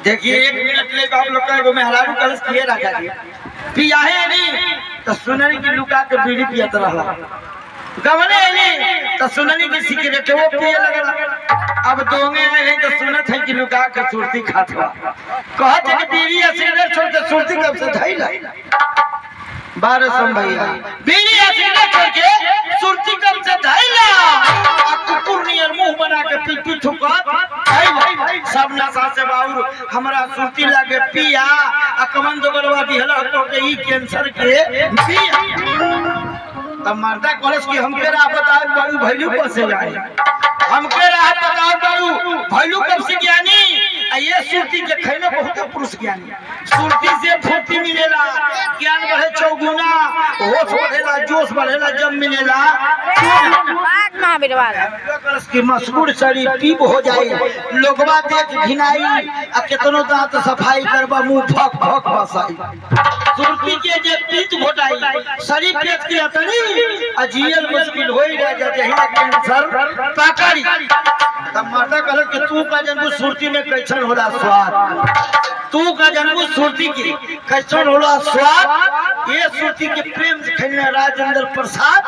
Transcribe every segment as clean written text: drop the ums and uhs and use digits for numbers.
देखिए 1 मिनट ले आप लोग का मेहरारू कलश किए राजा जी पिया है नहीं तो सुनरी की लुका के बीड़ी पियत रहला गवने नहीं तो सुनरी की सिगरेट वो पिए लगला। अब दोंगे हैं तो सुनत है कि लुका के सुरती खात बा कहत है कि बीड़ी या सिगरेट छोड़ के सुरती कब से धइला 12 भैया बीड़ी या सिगरेट छोड़ के सुरती कब से धइला कुकुर नियर मुंह बना के पीपी थुका सब नशा से बाउर हमरा सुरती लागे पिया अकमन दोगरवा दिहला तो के ई कैंसर के पिया तब मरदा कॉलेज की हमके राह बताओ बारू भैलू कब से जाए हमके राह बताओ बारू भैलू कब से ज्ञानी ये सुरती के खैले बहुत पुरुष ज्ञानी सुरती से फुर्ती मिलेला ज्ञान बढ़े चौगुना होश बढ़ेला जोश बढ़ेला जब मिलेला की मशहूर शरीर पीप हो जाए लोगवा देख घिनाई आ केतनो दांत सफाई करबा मुंह फक फक बसाई सुरती के जे पीत घोटाई शरीर पेट के अतनी अजील मुश्किल होई रह जाते हैं कैंसर पाकड़ी तब माता कहल कि तू का जन्म सुरती में कैसन होला स्वाद तू का जन्म सुरती की कैसन होला स्वाद ये सुरती के प्रेम से खेलने राजेंद्र प्रसाद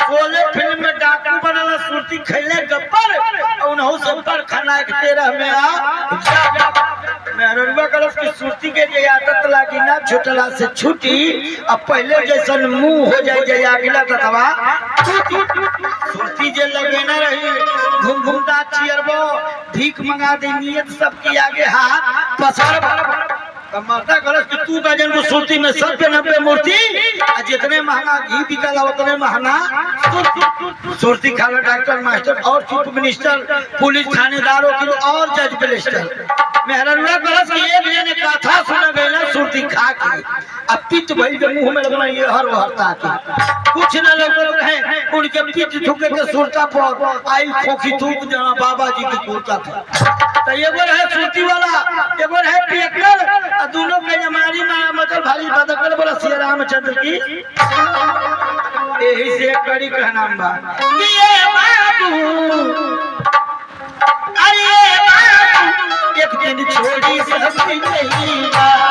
बोले फिल्म में डाकू बनला सुरती खेलने गब्बर उन्हों से पर खाना के 13 में आ मेहरबा कलश की सुरती के जे आदत लागी ना छुटला से छुटी अब पहले जैसन मुंह हो जाए जे आगिला तवा सुरती जे लगे ना रही घूम घूमता चियरबो भीख मंगा दे नियत सबकी आगे हाथ पसार माता कलश कि तू का जन्म सुरती में 90 मूर्ति जितने महंगा घी बिकला उतने महंगा सुरती खाला डॉक्टर मास्टर और चीफ मिनिस्टर पुलिस थानेदारों की और जज मिनिस्टर मेहररुआ कलश की एक जने कथा सुना गईला सुरती खा के अब पित्त भइल के मुंह में लगना ये हर हरता के कुछ न लग रहे उनके पित्त थूके के सुरता पर आई खोखी थूक जना बाबा जी की कुर्ता था तो एगो है सुरती वाला एगो है पियकर दोनों के हमारी मतलब भारी बदकर बोला श्री रामचंद्र की यही से कड़ी का नाम बा ये बाबू अरे बाबू एक दिन छोड़ी सब नहीं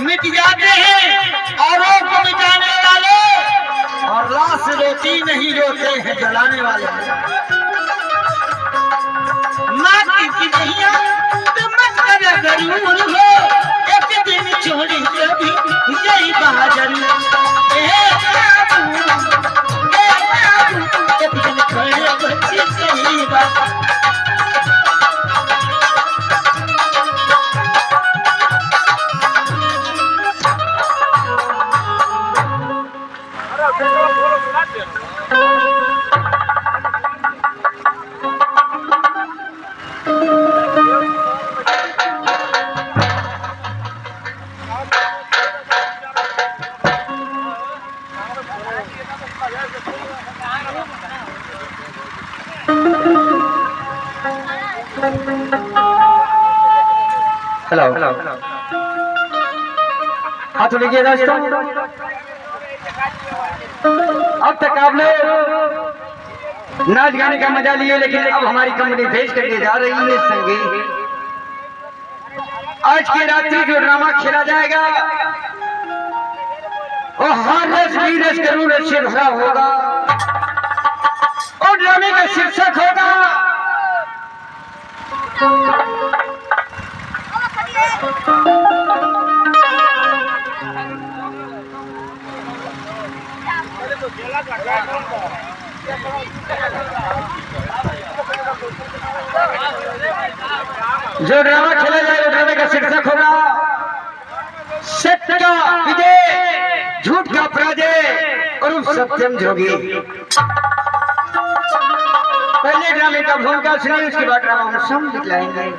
मिट जाते हैं औरों को मिटाने वाले और लाश रोती नहीं रोते हैं जलाने वाले माटी की नैया तो मत कर गरूर हो एक दिन छोड़ी कभी जय बहादुर एक दिन खड़े बच्चे कहीं बात हेलो हाथ लीजिए दोस्तों अब तक आप लोग नाच गाने का मजा लिए लेकिन अब हमारी कंपनी पेश करने जा रही है संगीत। आज की रात्रि जो ड्रामा खेला जाएगा वो हर रस भी रस जरूर से भरा होगा और ड्रामे का शीर्षक होगा जो ड्रामा खेला जाए ड्रामे का शीर्षक होगा सत्य का विजय, झूठ का पराजय और सत्यम जोगी। पहले ड्रामे का भूमिका सुनिए, उसके बाद ड्रामा हम सब दिखलाएंगे।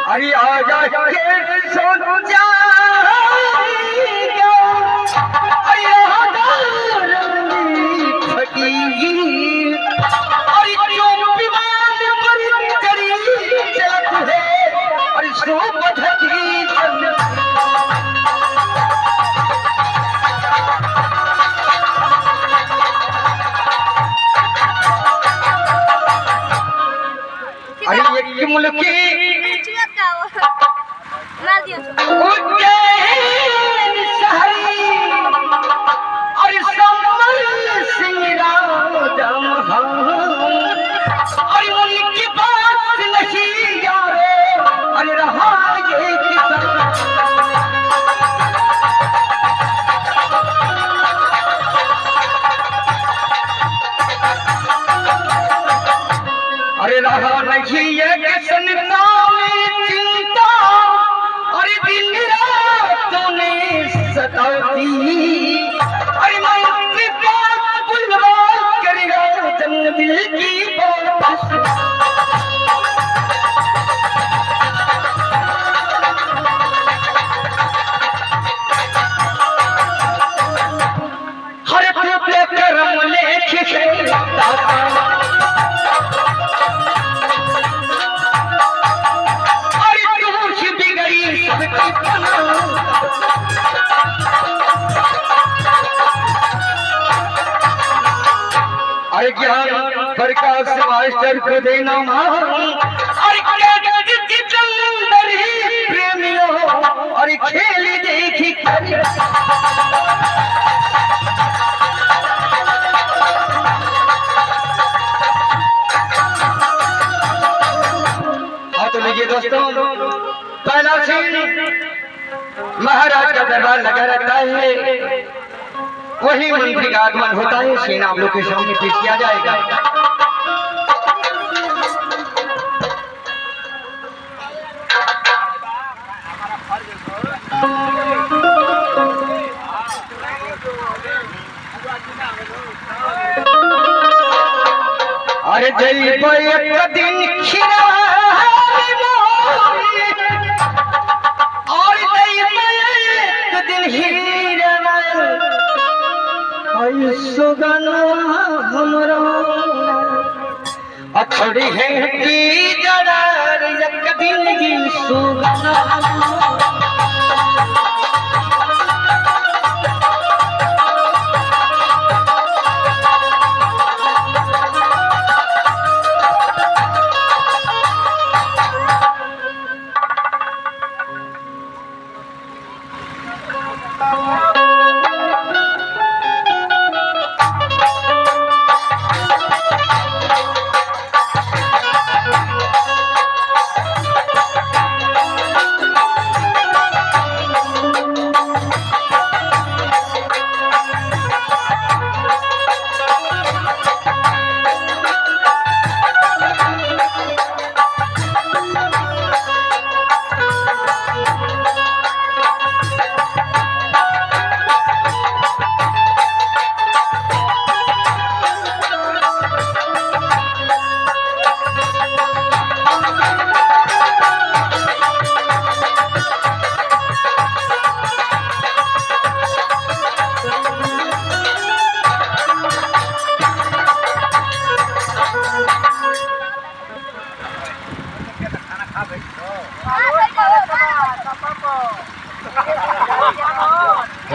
अरे आजा के सोनू जा अरे मुल्क अरे रहा नहीं ये सन्ना में चिंता और दिन रातों ने सताती। अरे मन की बात बुलवा करेगा जन्म दिल की बात। हर टूटे करम लेखे अरे ज्ञान प्रकाश मास्टर को देना चंदर ही प्रेमियों और खेल देखी हाँ तो लीजिए दोस्तों, पहला सीन महाराज का दरबार लगा रहता है, वही मंत्री का आगमन होता है। सीन आप लोग के सामने पेश किया जाएगा। अरे जय एक दिन खिरा और एक दिन हीरा सुगना हमरा अखड़ी है की जड़ार एक दिन की सुगना।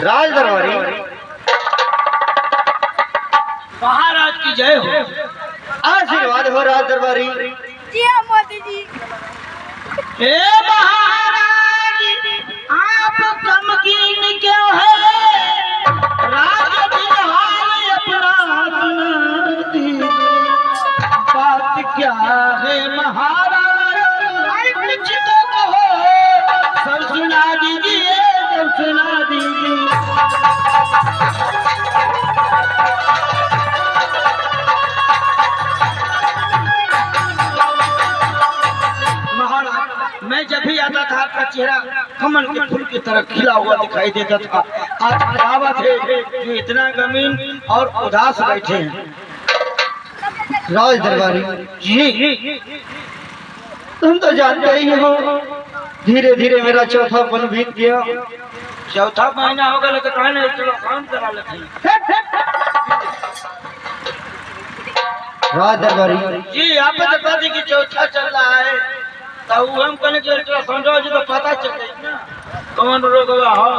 राज दरबारी महाराज की जय हो। आशीर्वाद हो राज दरबारी। जी हाँ मोदी जी। हे महाराज आप कमकीन क्यों है? राज बिहार अपना सुना दीजिए। बात क्या है महाराज? अरे कुछ तो कहो। सब सुना दीजिए, सब सुना दीजिए। मैं जब भी आता था आपका चेहरा कमल के फूल की तरह खिला हुआ दिखाई देता था। आप दावा थे जो इतना गमीन और उदास बैठे हैं। राज दरबारी जी तुम तो जानते ही हो, धीरे धीरे मेरा चौथा पन बीत गया। चौथा महीना हो गया तो कहने चलो काम करा लेते हैं। राज दरबारी जी आप तो कहते कि चौथा चल रहा है तो हम कहने के समझो जी तो पता चल गई ना कौन रोग हुआ हो।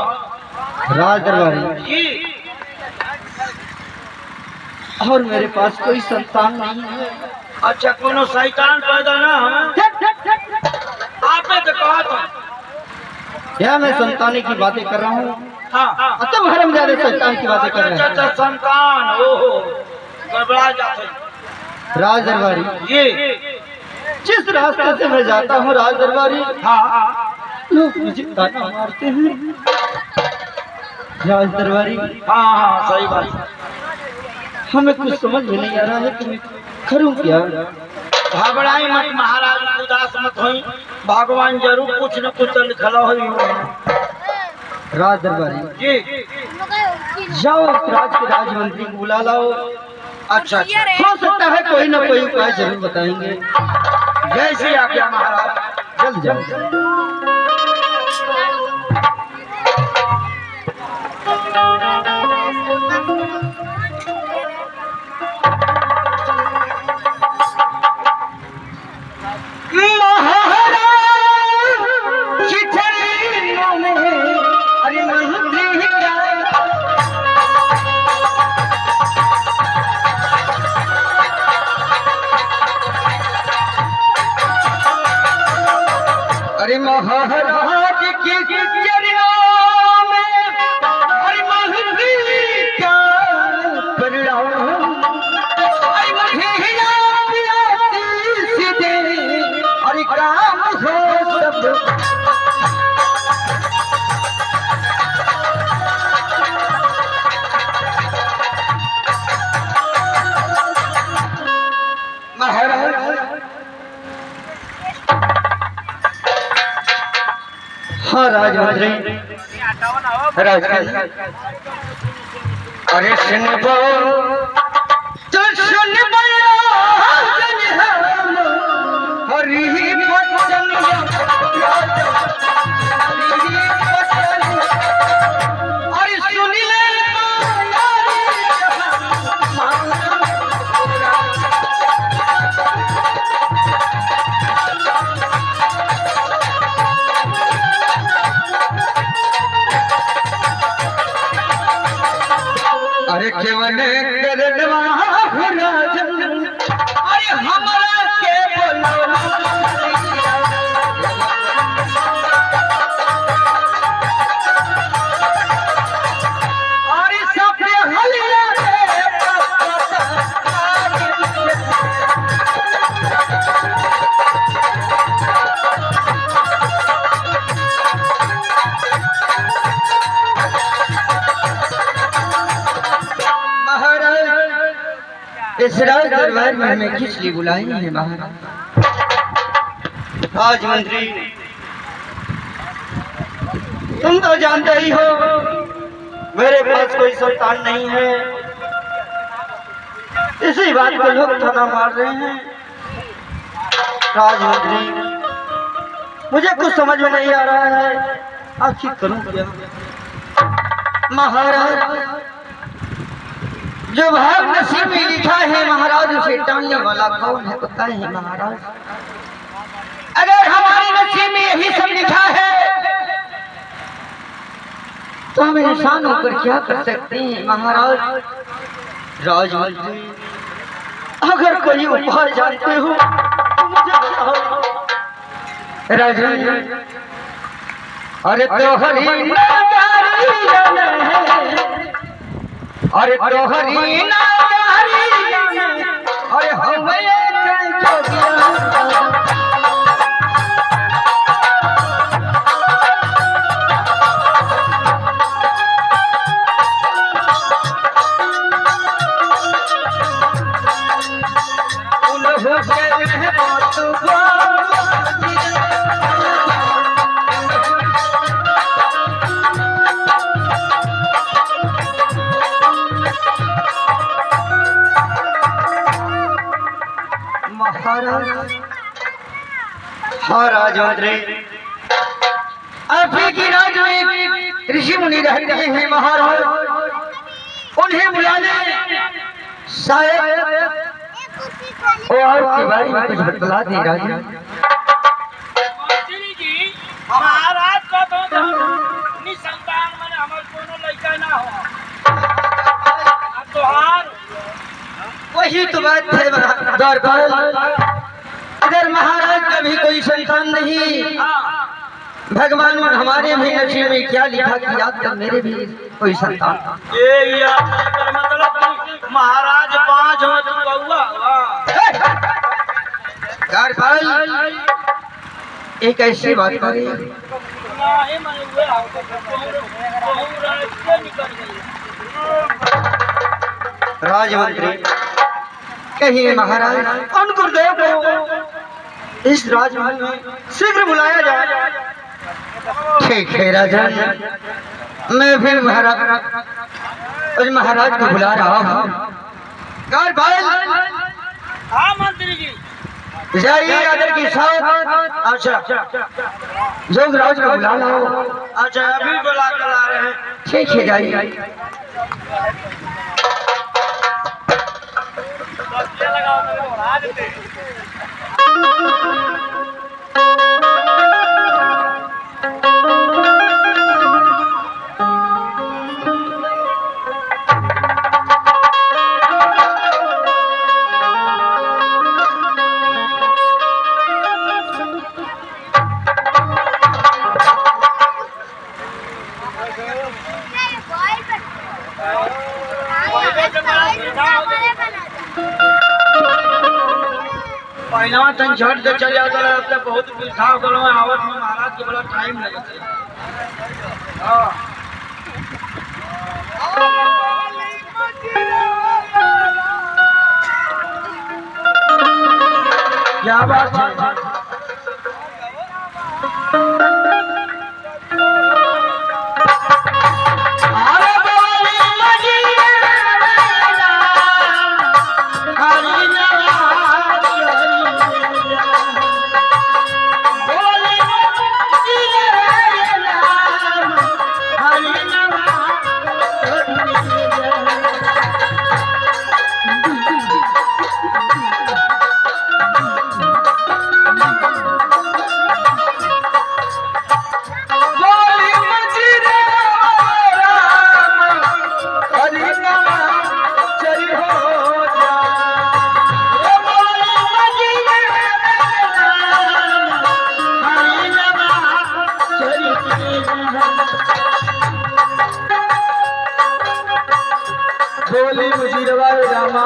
राज दरबारी जी और मेरे पास कोई संतान नहीं है। अच्छा कोनो शैतान पैदा ना हो। आपने तो कहा था। क्या मैं संतानी की बातें कर रहा हूँ? हाँ तुम हरामजादे शैतान की बातें कर रहे अच्छा हैं। संतान ओहो गड़बड़ा जाते हैं। राज दरबारी जी जिस रास्ते से मैं जाता हूँ राज दरबारी, हाँ लोग मुझे ताना मारते हैं। राज दरबारी हाँ सही बात। हमें कुछ समझ में नहीं आ रहा है कि मैं करूँ क्या। घबराई मत महाराज, उदास मत होई। भगवान जरूर कुछ न कुछ तो लिखला होई। राज दरबारी जी जाओ उस राज के राजमंत्री को बुला लाओ। अच्छा अच्छा हो सकता है कोई ना कोई उपाय जरूर बताएंगे। जैसे आज्ञा महाराज। जल्द जाओ। अरे महाराज की चरणों में अरे महंगी क्या परिणाम। अरे महीना सीधे अरे काम हो सब। महाराज हाँ राजमंत्री अरे सुन बो तो सुन हरी बचन अरे सुन ले अरे केवल करनवा राजन अरे हमारा के बोलो। अरे सब हलिया इस राज दरबार में हमें किस लिए बुलाए हैं महाराज? राजमंत्री तुम तो जानते ही हो मेरे पास कोई संतान नहीं है। इसी बात को लोग ताना मार रहे हैं। राजमंत्री मुझे कुछ समझ में नहीं आ रहा है, आखिर करूं क्या? महाराज जो भाग नसीब में लिखा है महाराज उसे टालने वाला कौन है पता है महाराज? अगर हमारे नसीब में यही सब लिखा है तो हम इंसान होकर क्या कर सकते हैं महाराज? राजमंत्री, अगर कोई उपाय जानते हो तो मुझे बताओ। राजन, अरे तोहरी नगारिया में, अरे तोहरी नगारिया में, अरे हमें हाँ राजमंत्री, अभी की राज में ऋषि मुनि रहते हैं महाराज, उन्हें बुला ले। शायद वो आपके बारे में कुछ बतला दे। राजा महाराज को तो निसंतान माने हमार कोनो लड़का ना हो। तोहार वही तो बात है दरबार। इधर महाराज का भी कोई संतान नहीं। भगवान ने हमारे भी नसीब में क्या लिखा कि याद तक मेरे भी कोई संतान। ये मतलब महाराज 5 हो तो बउआ। दरबार एक ऐसी बात करी, राजमंत्री कहिए महाराज, उन गुरुदेव को इस राजमहल में शीघ्र बुलाया जाए। ठीक है राजा, मैं फिर महाराज को बुला रहा हूँ। हाँ मंत्री जी, जाइए आदर के साथ। अच्छा, जोगराज को बुला लाओ। अच्छा अभी बुला कर ला रहे हैं। ठीक है जाइए। पहला तन झट से चल जाता है, अब तक बहुत पीछा हो गया है। आवत में महाराज के बड़ा टाइम लगता है। हाँ क्या बात है। बोली मुजीरवा रामा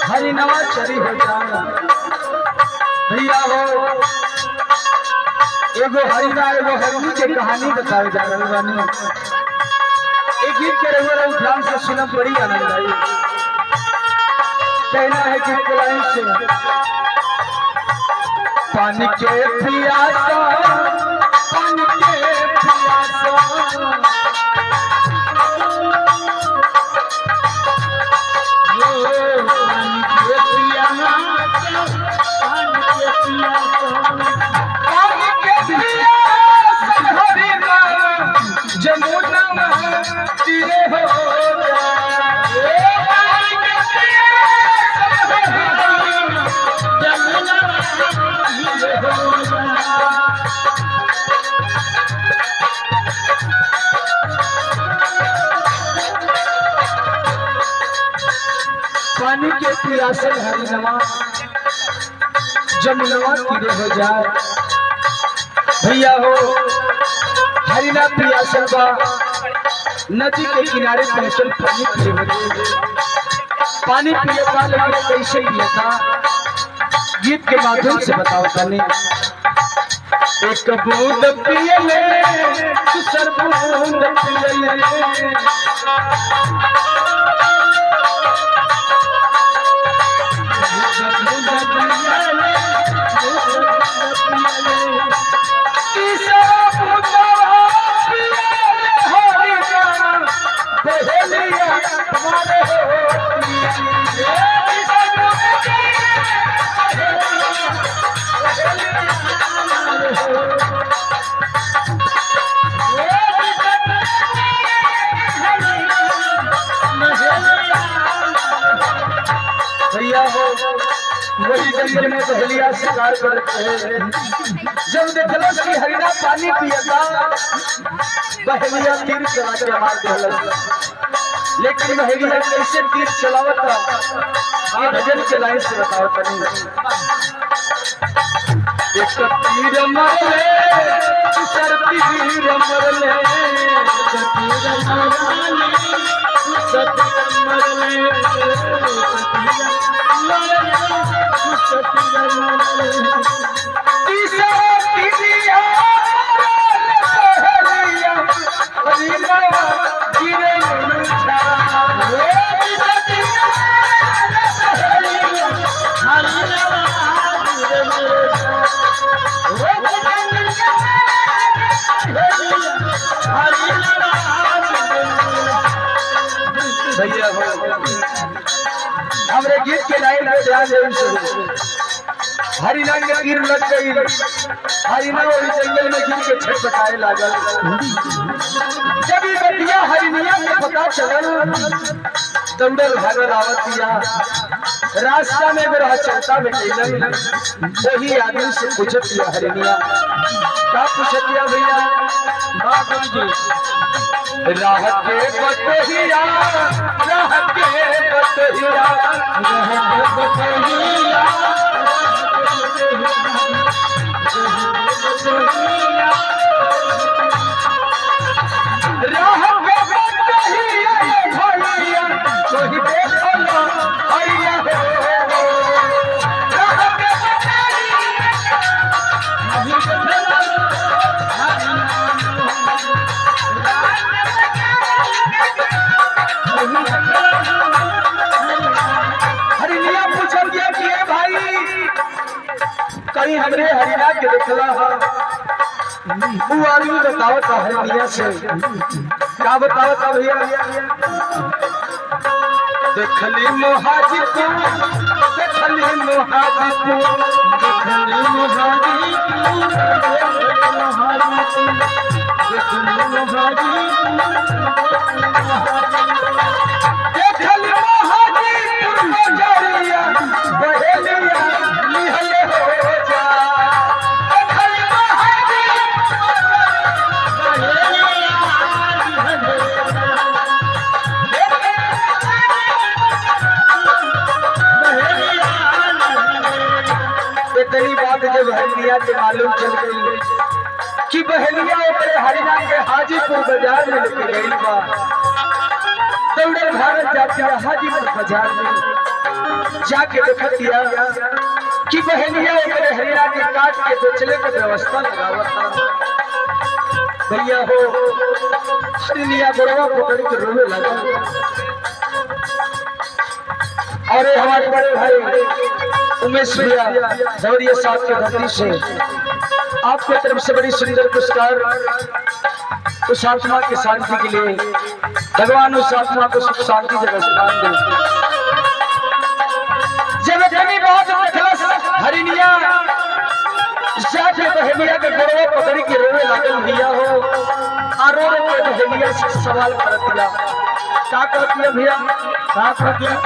हरि नवा चरी हो जाना। भैया हो एगो हरिना एगो हरनी के कहानी बतावे जा रही बानी। एक गीत के रघुवर ध्यान से सुना, बड़ी आनंद आई। कहना है कि लाइन से पानी के प्यासा, पानी के प्यासा, पानी के प्यासे हरिनवा जमुनवा तीरे हो जाए भैया हो हरिना प्यासल बा नदी के किनारे पहुंचल पानी पिए बदे पानी पियता लेकिन कैसे पियता गीत के माध्यम से बताओ तनी एक बूंद पिए ले दूसर बूंद पिए ले भैया हो वही जंगल में बहलिया शिकार करते हैं जब देखलो कि हरिना पानी पियता बहलिया तीर चला के मार देहलस लेकिन बहलिया कैसे तीर चलावता ये भजन के लाइन से बताओ तनी एक तीर मरले दूसर तीर मरले भैया हमरे गीत के लाइन में ध्यान दे हरिना के तीर लग गई हरिना वही जंगल में गिर के छटपटाए लागल जब ये बतिया हरिनिया के पता चलल दौड़ल भागल आवत दिया रास्ता में मेरा चलता में केलन वही आदमी से पूछत दिया हरिनिया क्या पूछत दिया भैया बाबू जी राह के बतहिया राह के बतहिया कहीं हमरे हरिना के देखला वो आदमी बतावत हरिनिया से क्या बतावत भैया देखली मोहाजीपुर देखली मोहाजीपुर देखली मोहाजीपुर देखली मोहाजीपुर बजरिया बहेलिया निहले हो जा देखली इतनी बात जब हरिनिया के मालूम चल गई कि बहलिया अपने हरिना के हाजीपुर बाजार में लेके गई बा दौड़े भारत जाती है हाजीपुर बाजार में जाके देखतिया कि बहलिया अपने हरिना के काट के बेचने की व्यवस्था लगावत था भैया हो हरिनिया गोरवा पकड़ के रोने लगा और हमारे बड़े भाई उमेश भैया दौड़िया साहब की धरती से आपकी तरफ से बड़ी सुंदर पुरस्कार उस आत्मा की शांति के लिए भगवान उस आत्मा को सुख शांति जगह स्थान दे जब जमी बहुत हरिनिया जाके बहनिया के गोरवा पकड़ी के रोने लागल भैया हो आरो के बहनिया से सवाल कर दिया क्या कहती है भैया क्या कहती है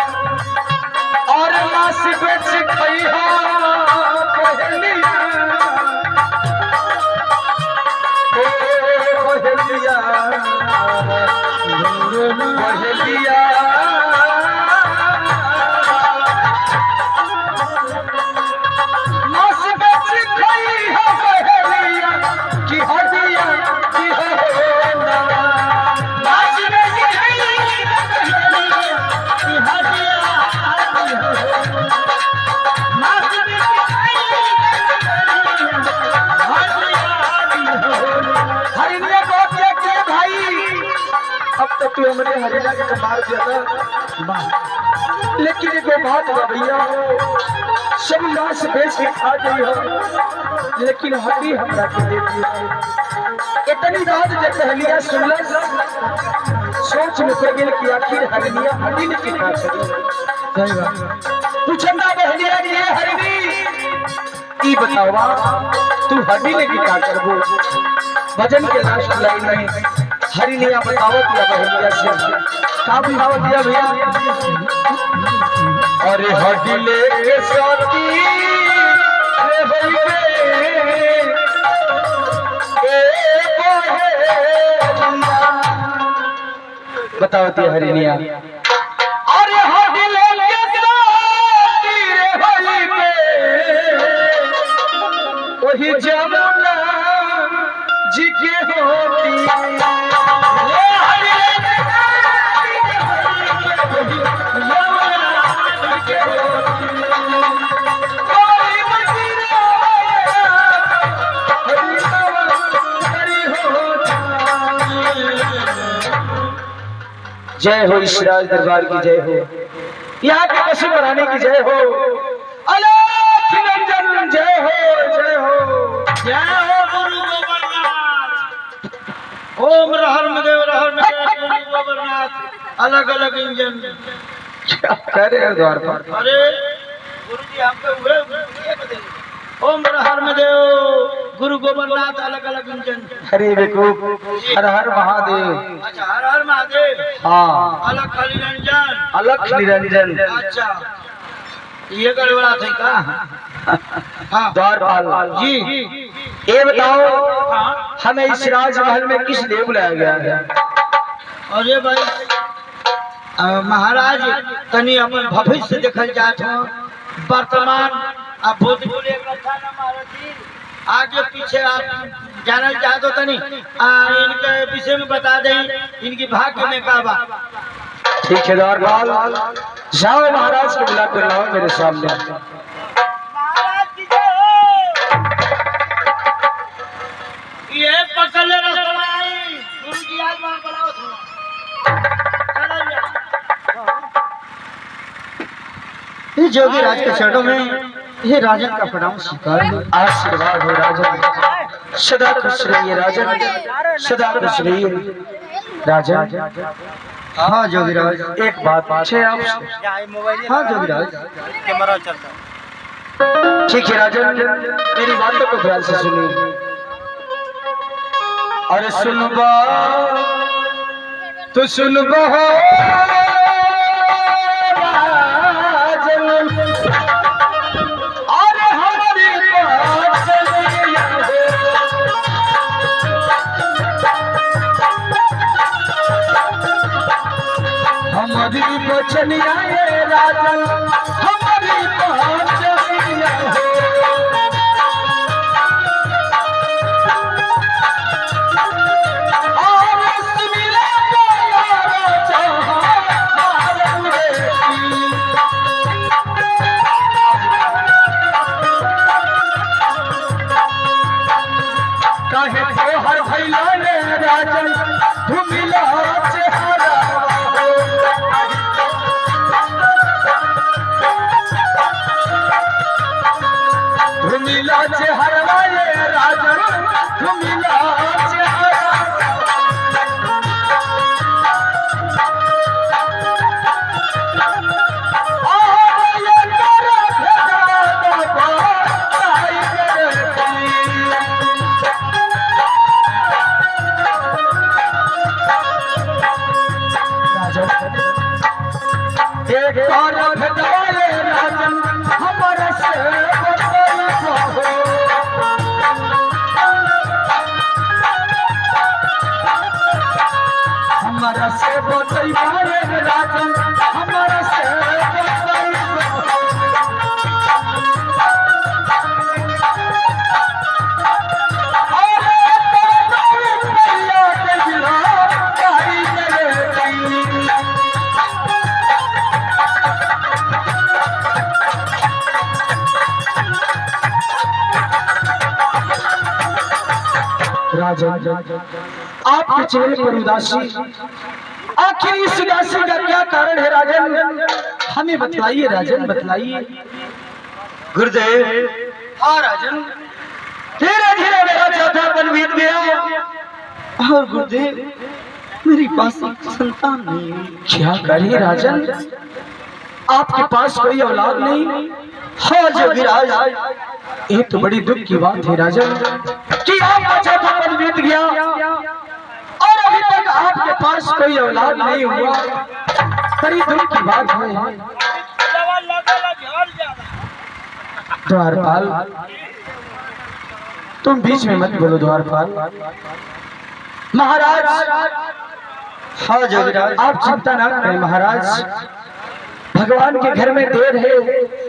और मास बेच खई हो बहनिया बहलिया बहलिया तू हमने हरिला के मार दिया था, लेकिन एगो बात बा भैया, सब मांस बेच के खा गई हो, लेकिन हड्डी हमरा के दे दी। इतनी बात जब पहलिया सुनलस, सोच में पड़ गेल कि आखिर हरिया हड्डी ने के खा सके। सही बात पूछना बहलिया कि ये हरिनी ई बतावा तू हड्डी ने की का करबो। भजन के लास्ट लाइन में हरिनिया बतावत या बहलिया से का बतावत दिया भैया, अरे हड्डी लेके साथी रे बइबे ए बहे बतावत हरिनिया, अरे हड्डी लेके साथी रे बइबे वही जमुना जी के होती जय हो ईश्वराज दरबार की जय हो, यहाँ के पशु बनाने की जय हो, अलोक निरंजन जय हो जय हो जय हो गुरु गोबरनाथ। ओम रहर मदेव गुरु गोबरनाथ। अलग अलग इंजन। क्या कह रहे हो द्वार पर? अरे गुरु जी हमको हुए ओम रहर मदेव गुरु गोबरनाथ अलग अलग इंजन। हरे बेकूफ हर हर महादेव। अच्छा हर हर महादेव। हाँ अलग निरंजन। अलख निरंजन। अच्छा ये गड़बड़ा थे का? हाँ द्वारपाल जी ये बताओ हाँ हमें इस राजमहल में किस लिए बुलाया गया है? अरे भाई महाराज तनी अपन भविष्य देखल जात हो, वर्तमान अब भूत भूले कथा न मारती, आगे पीछे आप जानल चाहत हो तनी इनके विषय में बता दें, इनकी भाग्य में का बा। ठीक है द्वारपाल, जाओ महाराज को बुला कर लाओ मेरे सामने। महाराज की जय हो। ये पकड़ ले रसवाई गुरु जी आज वहां बुलाओ ये जोगी राज के चरणों में ये राजन का प्रणाम स्वीकार है। आशीर्वाद हो राजन, सदा खुश रहिए राजन, सदा खुश रहिए राजन। हाँ जोगीराज एक बात पूछे आपसे। हाँ जोगीराज कैमरा चलता। ठीक है राजन, मेरी बातों को ध्यान से सुनिए। अरे सुनबा तो सुनबा हमारी बचनिया ये राजन हमारी बचनिया हो, काहे तो हर भैला ने राजन धुमिला चेहरा धुमिला चेहरा ये राजन धुमिला चेहरा। एक और भेदवाले राजन हमारे से हमारा से बतैबारे राजन हमारा से राजन आपके चेहरे पर उदासी, आखिर इस उदासी का क्या कारण है राजन? हमें बतलाइए राजन, बतलाइए। गुरुदेव, हाँ राजन, धीरे धीरे मेरा चौथा पन बीत गया और गुरुदेव मेरे पास एक संतान नहीं है। क्या करिए राजन? आपके पास कोई औलाद नहीं? हाँ जोगीराज, ये तो बड़ी दुख की बात है राजन कि आपका चौथा पन बीत गया और अभी तक आपके पास कोई औलाद नहीं हुआ। बड़ी दुख की बात है। द्वारपाल, तुम बीच में मत बोलो द्वारपाल। महाराज, हाँ जोगीराज, आप चिंता ना करें महाराज, भगवान के घर में देर है,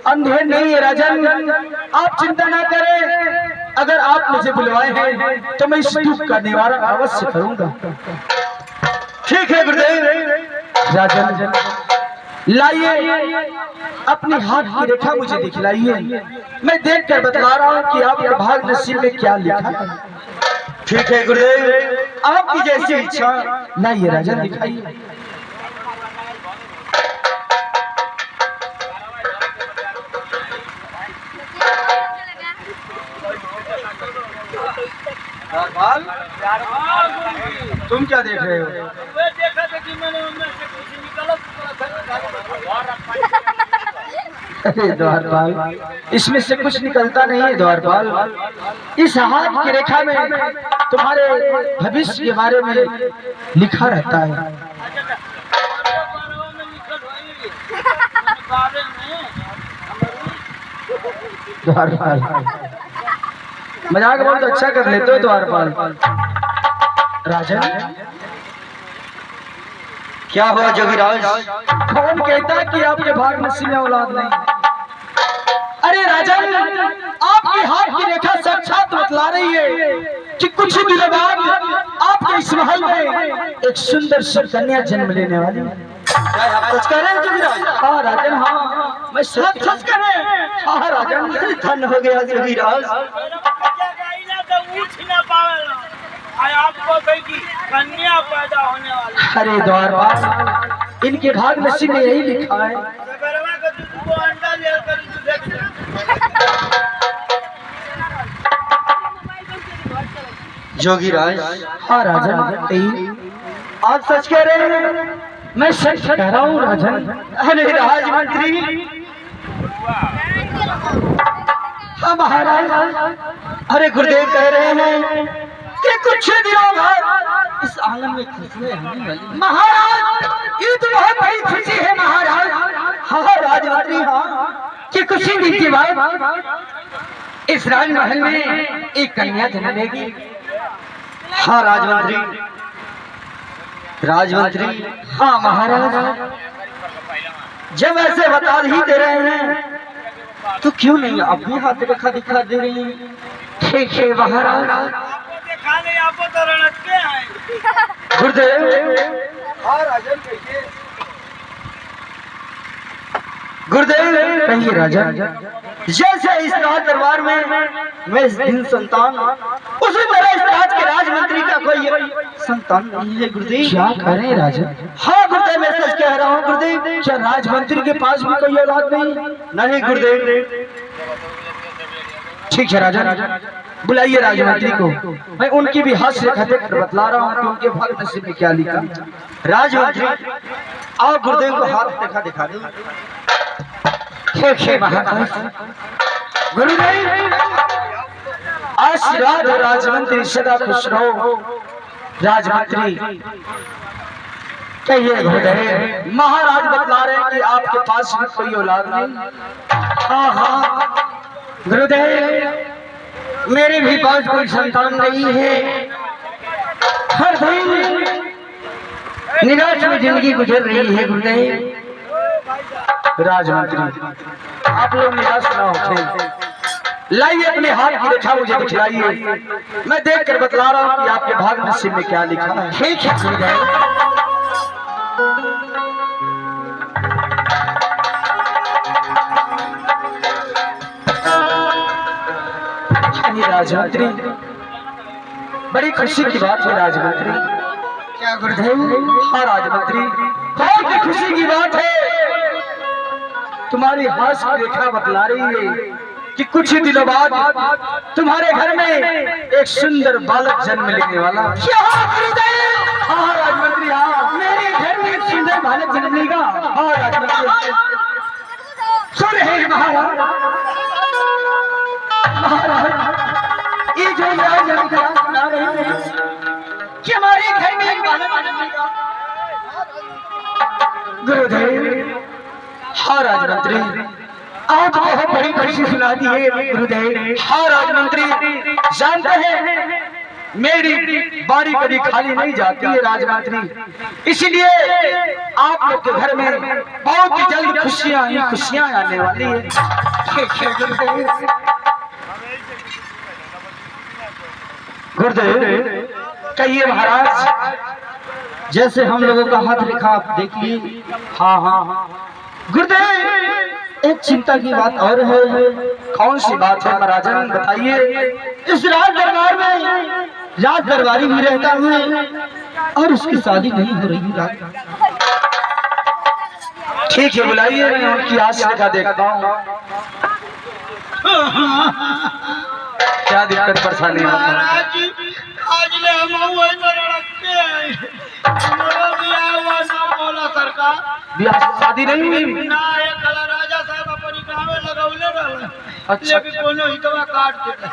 अंधेर नहीं है राजन। आप चिंता ना करें, अगर आप मुझे बुलवाए हैं तो मैं इस दुख का निवारण अवश्य करूंगा। ठीक है गुरुदेव। राजन, लाइए अपने हाथ की रेखा मुझे दिखलाइए, मैं देख कर बतला रहा हूँ कि आपके भाग नसीब में क्या लिखा है। ठीक है गुरुदेव, आपकी जैसी इच्छा। लाइए राजन, दिखाइए। तुम क्या देख रहे हो? अरे द्वारपाल, इसमें से कुछ निकलता नहीं है द्वारपाल। इस हाथ की रेखा में तुम्हारे भविष्य के बारे में लिखा रहता है। द्वारपाल, मजाक बहुत अच्छा कर लेते हो द्वारपाल। राजन, क्या हुआ जोगीराज? कौन कहता है कि आपके भाग नसीब में औलाद नहीं? अरे राजन, आपके हाथ की रेखा साक्षात बतला रही है कि कुछ ही दिनों बाद आपके इस महल में एक सुंदर सी कन्या जन्म लेने वाली है। क्या आप सच कह रहे हैं जोगीराज? हाँ राजन, हाँ, मैं सच सच कर रहे हैं। हाँ राजन, धन्य हो गया जोगीराज। आपको कन्या पैदा होने वाली। अरे द्वारपाल, इनके भाग नसीब में यही लिखा है। अंडा लेकर जोगीराज, हाँ राजन, आप सच कह रहे हैं? मैं सच कह रहा हूँ राजन। अरे राजमंत्री, हाँ महाराज, अरे गुरुदेव कह रहे हैं कि कुछ दिनों बाद इस आंगन में खुशियां होने वाली। महाराज, ये तो बहुत बड़ी खुशी है महाराज। हाँ राजमंत्री, हाँ, कि कुछ ही दिन के बाद इस राजमहल में एक कन्या जन्म लेगी। हाँ राजमंत्री, राजमंत्री, हाँ महाराज, जब ऐसे बता ही दे रहे हैं तो क्यों नहीं अपनी हाथ रेखा दिखा दे रही हैं? ठीक है महाराज। आपको तो रणके हैं। गुरुदेव, हाँ राजन, कहिए। गुरुदेव कहिए राजा। जैसे इस राज दरबार में मैं इस दिन संतान, उसी तरह इस राज के राजमंत्री का कोई संतान नहीं है गुरुदेव। क्या करें राजा? हाँ गुरुदेव, मैं सच कह रहा हूँ गुरुदेव। क्या राजमंत्री के पास भी कोई औलाद नहीं? नहीं गुरुदेव। ठीक है राजा, बुलाइए राजमंत्री को, मैं उनकी भी हाथ से खत बतला रहा हूँ कि उनके भाग नसीब में क्या लिखा। राजमंत्री, आओ गुरुदेव को हाथ रेखा दिखा दो। ठीक है महाराज। गुरुदेव, आशीर्वाद हो राजमंत्री, सदा खुश रहो। राजमंत्री कहिए गुरुदेव। महाराज बतला रहे हैं कि आपके पास भी कोई औलाद नहीं। हाँ हाँ गुरुदेव, मेरे भी पास कोई संतान नहीं है। हर दिन निराश में जिंदगी गुजर रही है गुरुदेव। राजमंत्री, आप लोग निराश ना होते, लाइए अपने हाथ की रेखा मुझे दिखलाइए, मैं देख कर बतला रहा हूँ कि आपके भाग नसीब में क्या लिखा है। ठीक है गुरुदेव। राजमंत्री, बड़ी खुशी की बात है राजमंत्री। क्या गुरुदेव? हाँ राजमंत्री, बहुत ही खुशी की बात है, तुम्हारी हास्य रेखा बतला रही है कि कुछ ही दिनों बाद तुम्हारे घर में एक सुंदर बालक जन्म लेने वाला। क्या गुरुदेव? हाँ राजमंत्री, हाँ मेरे घर में एक सुंदर बालक जन्म लेगा। हाँ राजमंत्री, सुन रहे हैं महाराज, ये जो राजमंत्री सुना रहे हैं कि हमारे घर में एक बालक जन्म लेगा। गुरुदेव, हाँ राजमंत्री, आप बहुत बड़ी खुशी सुना दी है गुरुदेव। हाँ राजमंत्री, जानते हैं मेरी बारी कभी खाली नहीं जाती है राजमंत्री, इसलिए आप लोग के घर में बहुत ही जल्द खुशियां आने वाली है। गुरुदेव, कहिए महाराज, जैसे हम लोगों का हाथ लिखा आप देखिए। हाँ हाँ हाँ गुरुदेव, एक चिंता की बात और है। कौन सी बात है महाराजन, बताइए। इस राज दरबार में राज दरबारी भी रहता है और उसकी शादी नहीं हो रही है। ठीक है, बुलाइए, मैं उनकी आस रेखा देखता हूँ। क्या दिक्कत परेशानी है महाराज जी, आज ले हम वही तरह रखते हैं, हमारा बियाह हुआ ना बोला सरकार। ब्याह शादी नहीं हुई ना ये कला राजा साहब अपनी गाँव में लगौले रहले, अच्छा। लेकिन कोनो हितवा काट देले।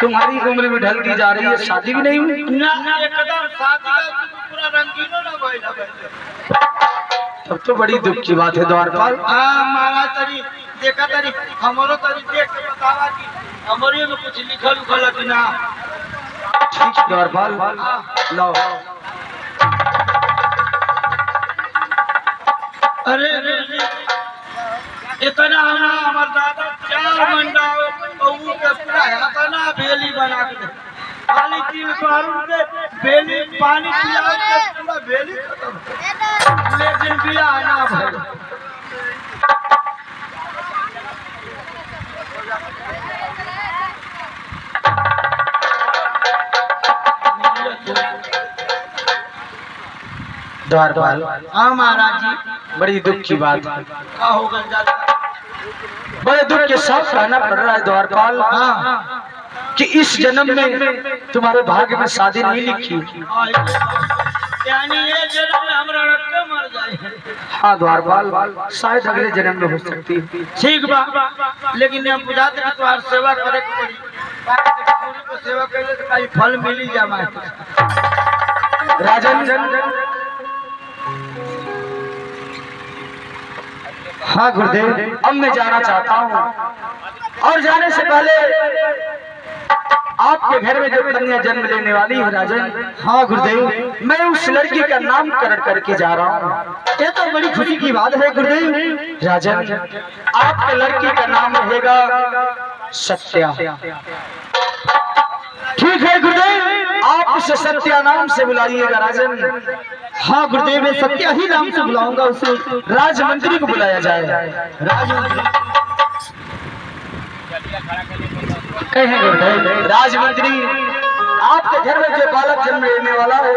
तुम्हारी उम्र भी ढलती जा रही है, शादी भी नहीं हुई। ना एकदम शादी का पूरा रंगीनो ना भइला भइले। तब तो बड़ी दुख की बात है द्वारपाल। हाँ महाराज, तरी देखा तरी हमरो तरी देख के बतावा कि हमरे में कुछ लिखल उखल है कि ना। ठीक है द्वारपाल, लाओ। अरे इतना हमार दादा 4 मंडा बहू के पूरा इतना बेली बना के खाली 3 बार के बेली पानी पिया के पूरा बेली खत्म, लेकिन बियाह ना भइल। द्वारपाल, हाँ महाराज जी, बड़ी दुख की बात है, का होगा ज्यादा? बड़े दुख के साथ कहना पड़ रहा है द्वारपाल कि इस जन्म में तुम्हारे भाग्य में शादी नहीं लिखी। यानी ये जन्म में हमरा रखते मर जाए। हाँ द्वारपाल, शायद अगले जन्म में हो सकती है। ठीक बा, लेकिन हम बुझाते कि तुम्हारी सेवा करे के पड़ी, गुरु को सेवा करे तो कहीं फल मिली जाए। राजन, हाँ गुरुदेव, अब मैं जाना चाहता हूँ और जाने से पहले आपके घर में जो कन्या जन्म लेने वाली है राजन। हाँ गुरुदेव, मैं उस लड़की का नामकरण करके जा रहा हूँ। ये तो बड़ी खुशी की बात है गुरुदेव। राजन, आपके लड़की का नाम रहेगा सत्या। ठीक है गुरुदेव, आप उसे सत्या नाम से बुलाइएगा राजन। हाँ गुरुदेव, मैं सत्या ही नाम से बुलाऊंगा उसे। राजमंत्री को बुलाया जाए। राजमंत्री कहे गुरुदेव। राजमंत्री, आपके घर में जो बालक जन्म लेने वाला है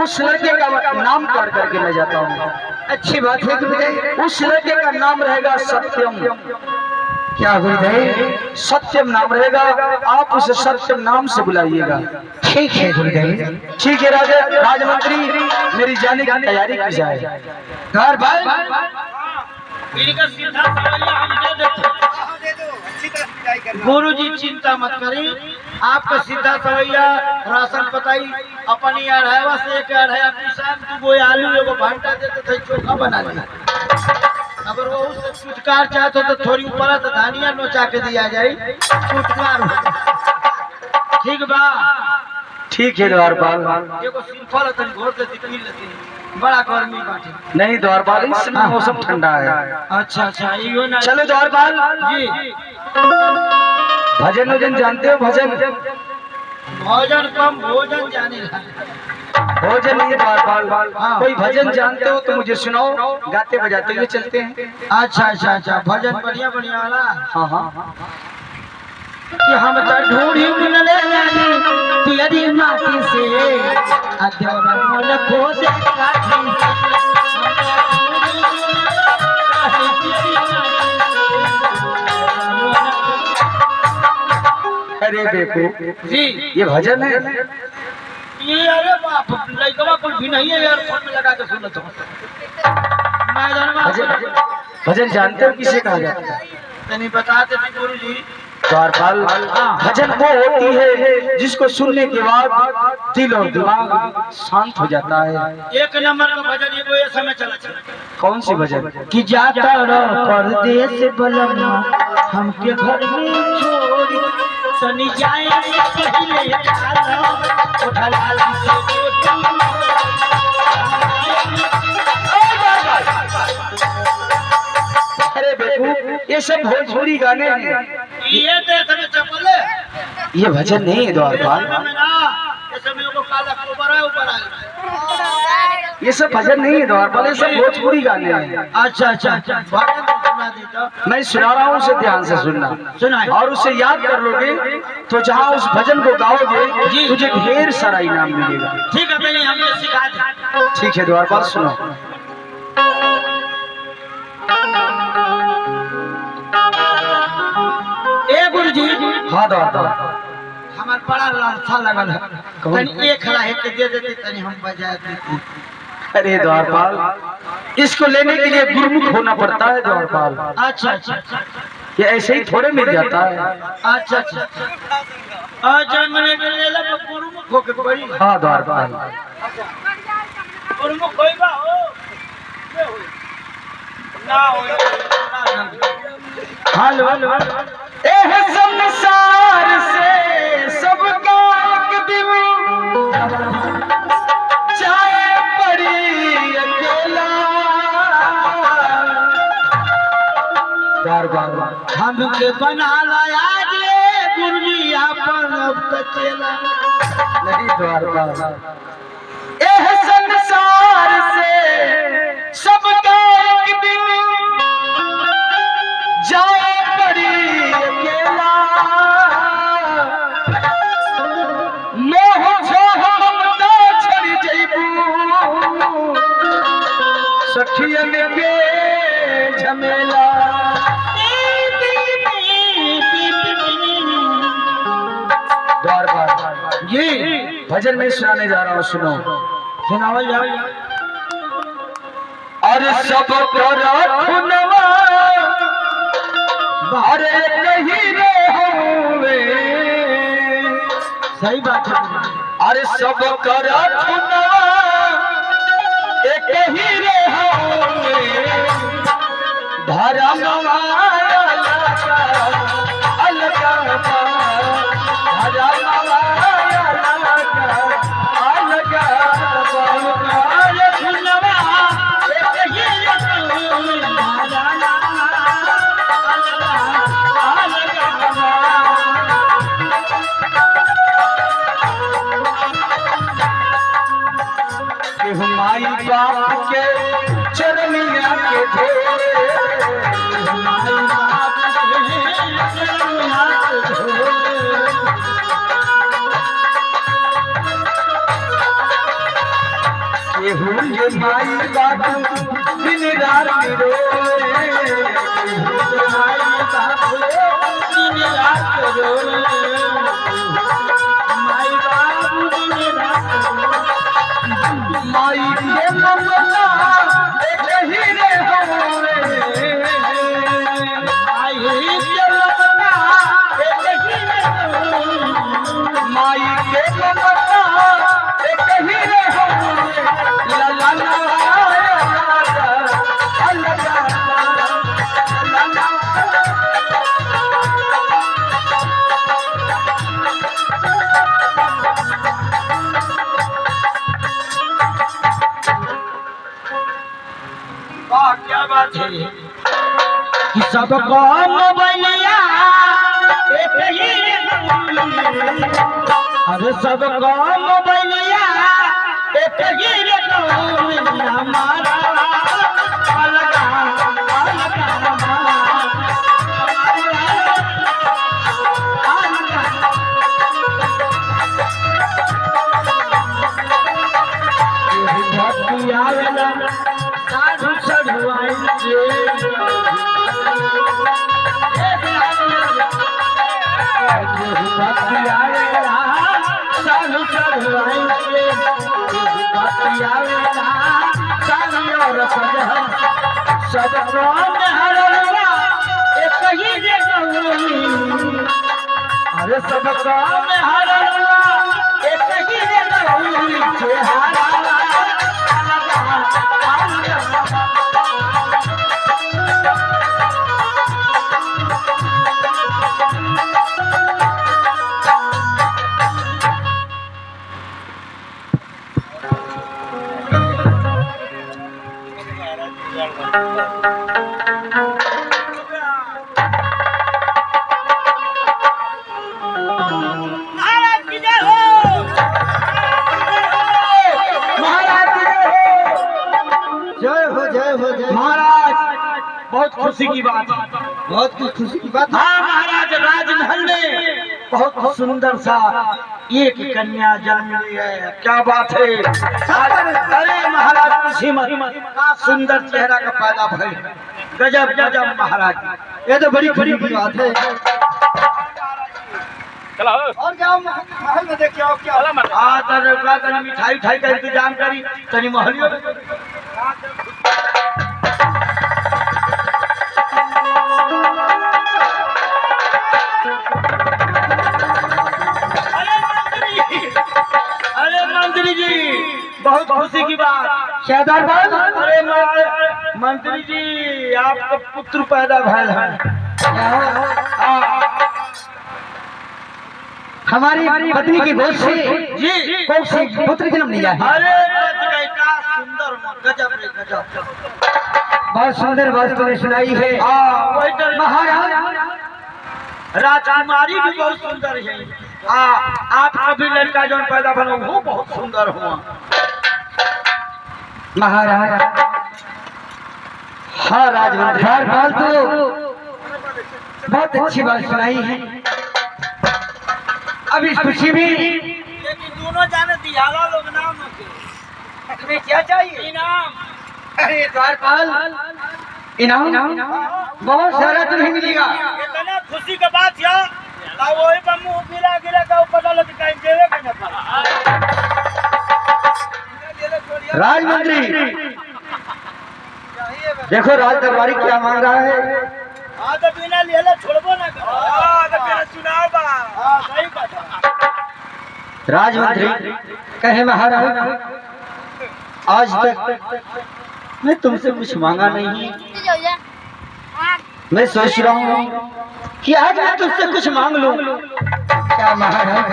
उस लड़के का नाम करके मैं जाता हूँ। अच्छी बात है गुरुदेव, उस लड़के का नाम रहेगा सत्यम। क्या गुरुदेव? सत्यम नाम रहेगा, आप उसे सत्यम नाम से बुलाइएगा। ठीक है गुरुदेव। ठीक है राजमंत्री, मेरी जाने की तैयारी की जाए। घर भाई इनका सीधा सवालिया हम दे देते। गुरु जी चिंता मत करी, आपका सीधा सवैया राशन पताई अपनी अढ़ाईवा से 1 अढ़ाई किसान 2 आलू 1 भंटा देते थे, चोखा बना लेना। अगर वो उससे छुटकार चाहते तो थोड़ी ऊपर तो धनिया नोचा के दिया जाए, छुटकार। ठीक बा? ठीक है द्वारपाल। एगो सिंपल है, तनी घोर देती पी लेती, बड़ा गर्मी बाटे। नहीं द्वारपाल, इस समय मौसम ठंडा है। अच्छा अच्छा, इहो ना। चलो द्वारपाल जी, भजन वजन जानते हो? भजन भोजन कम भोजन जाने ला। भोजन नहीं द्वारपाल, कोई भजन जानते हो तो मुझे सुनाओ, गाते बजाते हुए चलते हैं। अच्छा अच्छा अच्छा, भजन बढ़िया बढ़िया वाला। हाँ हाँ, कि हम तो ढूंढी मिलले तेरी माटी से अदेवर मन खोजे काठी अरे देखो जी ये भजन है। ये अरे बाप लइकवा कुल भी नहीं है यार, फोन में लगा के सुनो तो मैदान में भजन भजन जानते हो किसे कहा जाता है? नहीं बता देते गुरु जी। द्वारपाल, भजन वो होती है जिसको सुनने के बाद दिल और दिमाग शांत हो जाता है। एक नंबर का भजन ये कोई समय चला चला कौन सी भजन? कि जाता रह परदेश बलमा हमके घर में छोड़ तनी जाए पहले खाना उठा लाली से अरे बेकूफ, ये सब भोजपुरी गाने हैं, ये देख में चपल है ये भजन नहीं है द्वारपाल। ऐसे में को काला ऊपर है ऊपर आ ये सब भजन नहीं है द्वारपाल, ये सब भोजपुरी गाने हैं। अच्छा अच्छा अच्छा भजन तो सुना देता मैं सुना रहा हूँ, उसे ध्यान से सुनना सुनाए और उसे याद कर लोगे तो जहाँ उस भजन को गाओगे जी। तुझे ढेर सारा इनाम मिलेगा। ठीक है पहले हमें सिखा दे। ठीक है द्वारपाल, सुनो। ए गुरु जी हाँ द्वारपाल, हमार बड़ा लालसा लगल है, कौन? तनी एक हला है के दे देते तनी हम बजा देते। अरे द्वारपाल, इसको लेने के लिए गुरुमुख होना पड़ता है द्वारपाल, अच्छा अच्छा अच्छा ये ऐसे ही थोड़े मिल जाता है। अच्छा अच्छा अच्छा मैंने के ले ला गुरुमुख होके बड़ी हाँ द्वारपाल, गुरुमुख कोई बा हो ना हो हेलो एह संसार से सबका कदम चाहे पड़ी अकेला। द्वारपाल, हमके बना लाया जे गुरु जी अपन अब कचेला। नहीं द्वारपाल, एह संसार से सबका एक दिन जाए पड़ी अकेला। मोह छोह ममता छड़ जइबू सखियन के झमेला। द्वारपाल जी भजन में सुनाने जा रहा हूँ, सुनो। सुनाओ यार। अरे सब खुनवा अरे कहीं रे होवे, सही बात है। अरे सब खुनवा एक ही रे होवे। धर्मवा अलगा धर्मवा अलगा अरे खुनवा एक ही माई बाप के चरनिया के ढोरे, माई बाप के चरनिया के ढोरे। केहू ये माई बाप दिन रात रोए। माई बाप दिन रात रोए। माई बाप दिन रात रोए। माई के ममता एक ही रे होवे। माई के ममता एक ही रे होवे। माई के ममता एक ही रे होवे। ला ला ला वाह क्या बात है कि सब काम बनिया एक ही रे होवे। अरे सब काम बनिया एक ही रे होवे। हमारा अलगा अलगा बतियावेला साधु सधुआई के बतियावेला साधु सधुआई के बतियावेला साधु और सजह सब काम हरवा एक ही जगह अरे सब काम हरवा एक ही जगह चेहरा बहुत खुशी की बात है, बहुत खुशी की बात है। हाँ महाराज, राजमहल में बहुत सुंदर सा एक कन्या जन्म ली है। क्या बात है। अरे महाराज खुशी मत, का सुंदर चेहरा का पैदा भई है। गजब गजब महाराज, ये तो बड़ी खुशी की बात है। और जाओ महल में देखिए और क्या। हाँ तनी मिठाई उठाई का इंतजाम करी, तनी महलियों में। अरे मंत्री जी, बहुत खुशी की बात। शहदार बाल, अरे मंत्री जी, आपका पुत्र पैदा भैल है। हमारी पत्नी की गोद से जी कौन से पुत्र जन्म लिया है। अरे क्या सुंदर, गजब रे गजब। बहुत सुंदर बात तुमने सुनाई है। वही तो महाराज, राजकुमारी भी बहुत सुंदर है। आप अभी लड़का जो पैदा बनो वो बहुत सुंदर हुआ। महाराज, हाँ राजकुमार बाल तो बहुत अच्छी बात सुनाई है। अब इस खुशी में लेकिन दोनों जाने दिहाड़ा लोग नाम के तुम्हें क्या चाहिए? इनाम। अरे द्वारपाल, इनाम बहुत सारा तुम्हें मिलेगा। इतना खुशी का बात है, वही पर मुंह गिरा गिरा का पता लग कहीं देवे के न पड़ा। राजमंत्री, देखो राज दरबारी क्या मांग रहा है। हाँ तो बिना लेले छोड़बो ना करो। तो बिना चुनाव बा। हाँ सही बात है। राजमंत्री कहे महाराज, आज तक मैं तुमसे कुछ मांगा नहीं। मैं सोच रहा हूँ कि आज मैं तुझसे कुछ मांग लूं। क्या महाराज,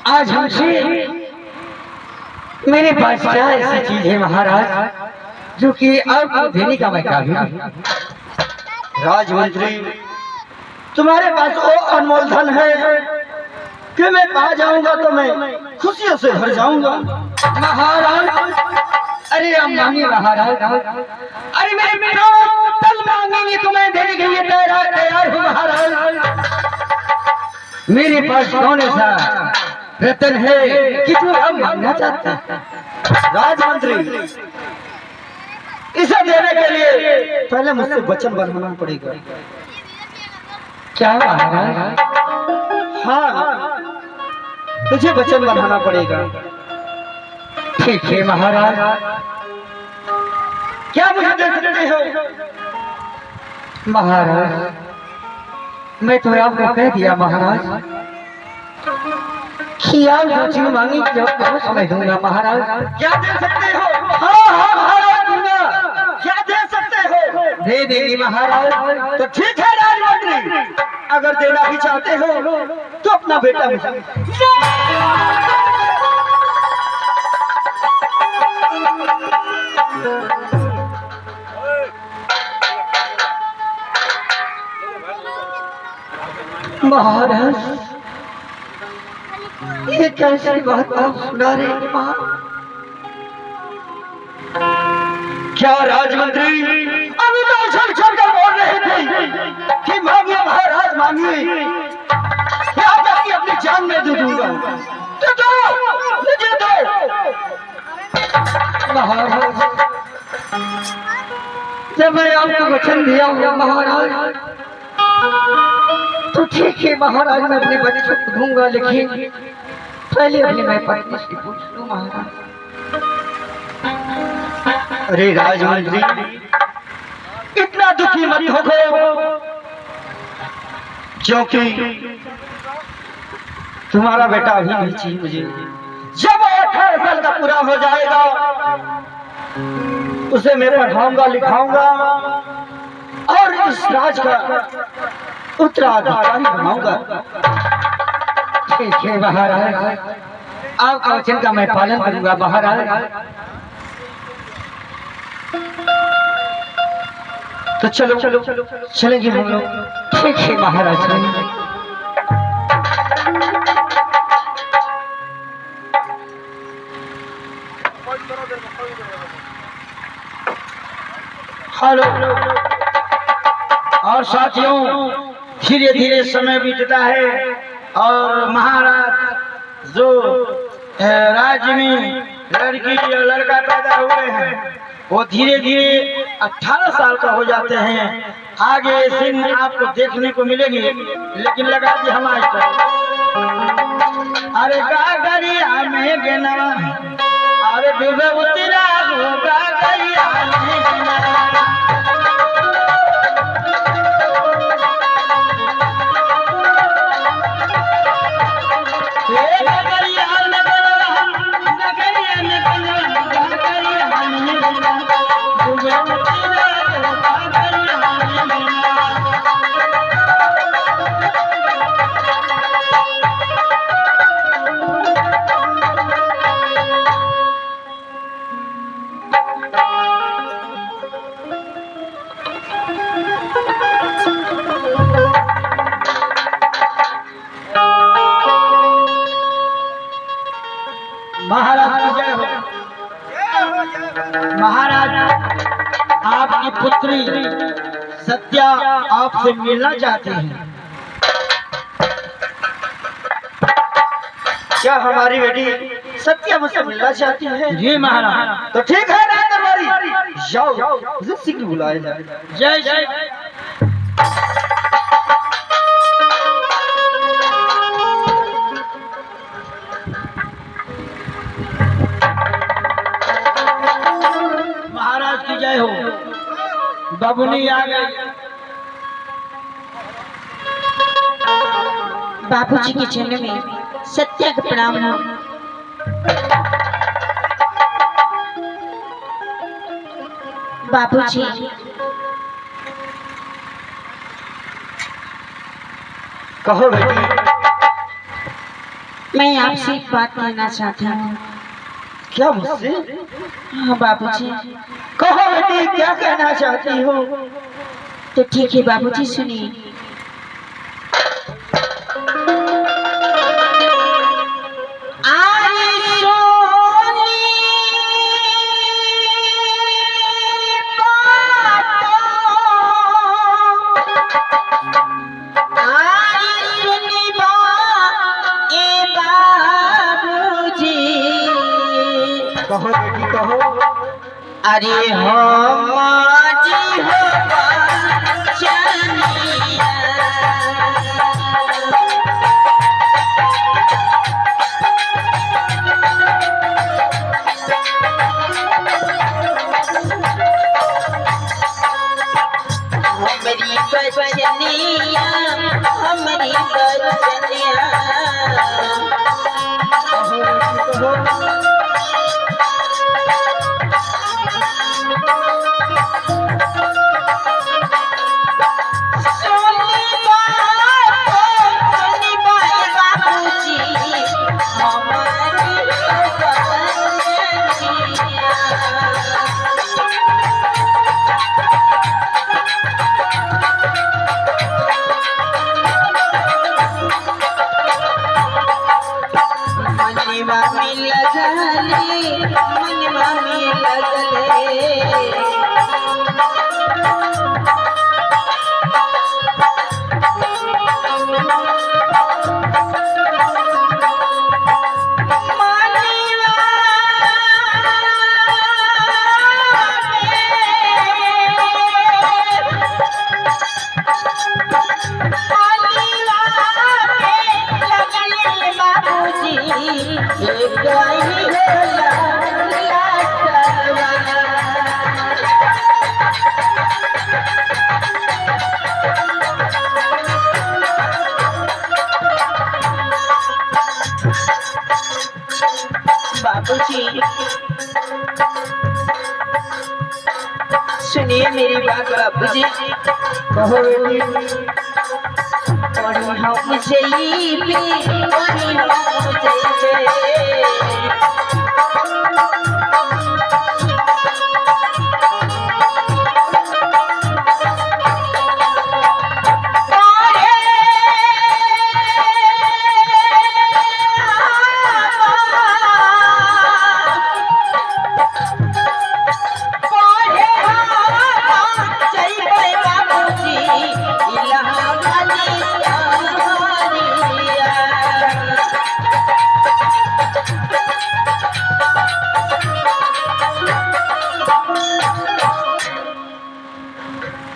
आज हमसे मेरे पास क्या ऐसी चीज है महाराज जो कि अब देने का मैं काबिल हूं। राजमंत्री, तुम्हारे पास वो अनमोल धन है कि मैं पा जाऊंगा तो मैं खुशियों से भर जाऊंगा। महाराज, अरे हम मांगे महाराज, अरे मेरे तल मांगेंगे तो मैं देने के लिए तैयार हूँ महाराज। मेरे पास कौन सा रतन है कि जो हम मांगना चाहते हैं। राजमंत्री, इसे देने के लिए पहले मुझसे वचन बनाना पड़ेगा। क्या महाराज? हाँ, तुझे वचन बनाना पड़ेगा। ठीक है महाराज, क्या मुझे दे सकते हो? महाराज, मैं तो आपको कह दिया महाराज कि आप जो चीज मांगी जब समझ दूंगा महाराज। क्या दे सकते हो? हाँ हाँ महाराज दूंगा। क्या दे सकते हो? दे देंगे महाराज। तो ठीक है राजमंत्री, अगर देना भी चाहते हो तो अपना बेटा मुझे। महाराज, ये कैसी बात आप सुना रहे हैं महाराज? क्या राजमंत्री अभी तो उछल उछल कर बोल रहे थे कि मांगिए महाराज मांगिए, क्या करके अपनी जान में दे दूंगा। तो दो, मुझे दो। महाराज, जब मैं आपको वचन दिया हूँ महाराज, तो ठीक है महाराज, मैं अपने बच्चों को दूंगा, लेकिन पहले अपनी मैं पत्नी से पूछ लूं महाराज। अरे राजमंत्री, इतना दुखी मत हो गए, क्योंकि तुम्हारा बेटा अभी नहीं चाहिए मुझे। जब 18 साल का पूरा हो जाएगा, उसे मैं पढ़ाऊंगा लिखाऊंगा और इस राज का उत्तराधिकारी बनाऊंगा। ठीक है महाराज, आपका वचन का मैं पालन करूंगा महाराज। तो चलो चलो चलेंगे हम लोग। ठीक है महाराज, चलेंगे। हेलो। और साथियों, धीरे धीरे समय बीतता है और महाराज जो राज्य में लड़की और लड़का पैदा हुए हैं वो धीरे धीरे 18 साल का हो जाते हैं। आगे सीन आपको देखने को मिलेगी, लेकिन लगा दी हमारे अरे गागरिया में गेना, अरे डूबे उतरा गागरिया में गेना। महाराज, आपकी पुत्री सत्या आपसे मिलना चाहती है। क्या हमारी बेटी सत्या मुझसे मिलना चाहती है? जी महाराज। तो ठीक है राजदरबारी, जाओ उसे शीघ्र बुलाया जाए। जय जय। महाराज की जय हो। बबुनी आ गई। बाबूजी के चरण में सत्या का प्रणाम हो। बाबूजी, कहो बेटी। मैं आपसे एक बात कहना चाहती हूँ। क्या मुझसे? हाँ बाबूजी। कहो बेटी, क्या कहना चाहती हो? तो ठीक है बाबूजी, सुनिए। कहो बेटी, कहो। अरे हमारी हो चनिया, हमारी बचनिया, हमारी बचनिया। मिल जाने बाबूजी एक आई होला बाबूजी सुनिए मेरी बात बाबूजी कहो बेटी। पढ़ी हम जई पे पढ़ी हम जई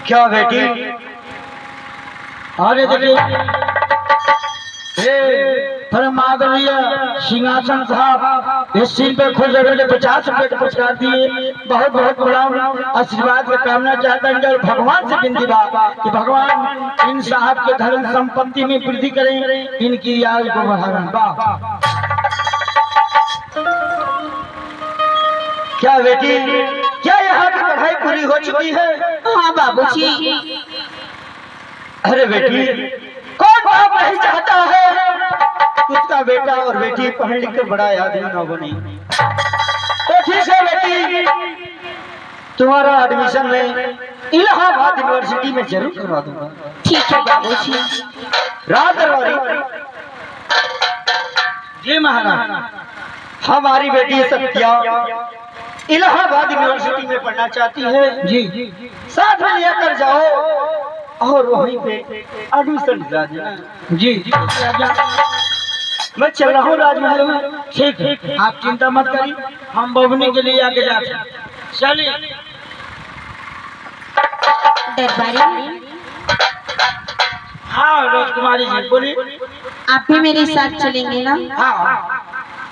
क्या बेटी? अरे देखिए परम आदरणीय सिंहासन साहब इस सीन पे खुश होकर के 50 रुपए का पुरस्कार दिए। बहुत बहुत प्रणाम आशीर्वाद की कामना चाहता हूँ और भगवान से विनती बा कि भगवान इन साहब के धन संपत्ति में वृद्धि करें, इनकी आयु को बढ़ाएं। वाह क्या बेटी, क्या यहाँ की पढ़ाई पूरी हो चुकी है? हाँ बाबूजी। अरे बेटी, कौन बाप नहीं चाहता है उसका बेटा और बेटी पढ़ लिख कर बड़ा आदमी न बने। तो ठीक है बेटी, तुम्हारा एडमिशन में इलाहाबाद यूनिवर्सिटी में जरूर करवा दूंगा। ठीक है बाबूजी। रात दरबारी जी महाराज, हमारी बेटी सत्या इलाहाबाद यूनिवर्सिटी में पढ़ना चाहती है। जी साथ में लेकर जाओ और वहीं पे एडमिशन दिला देना। जी जी मैं चल रहा हूँ राजमहल में। ठीक है, आप चिंता मत करिए, हम बबनी के लिए आगे जाते हैं। चलिए दरबारी। हाँ राजकुमारी जी बोलिए। आप भी मेरे साथ चलेंगे ना? हाँ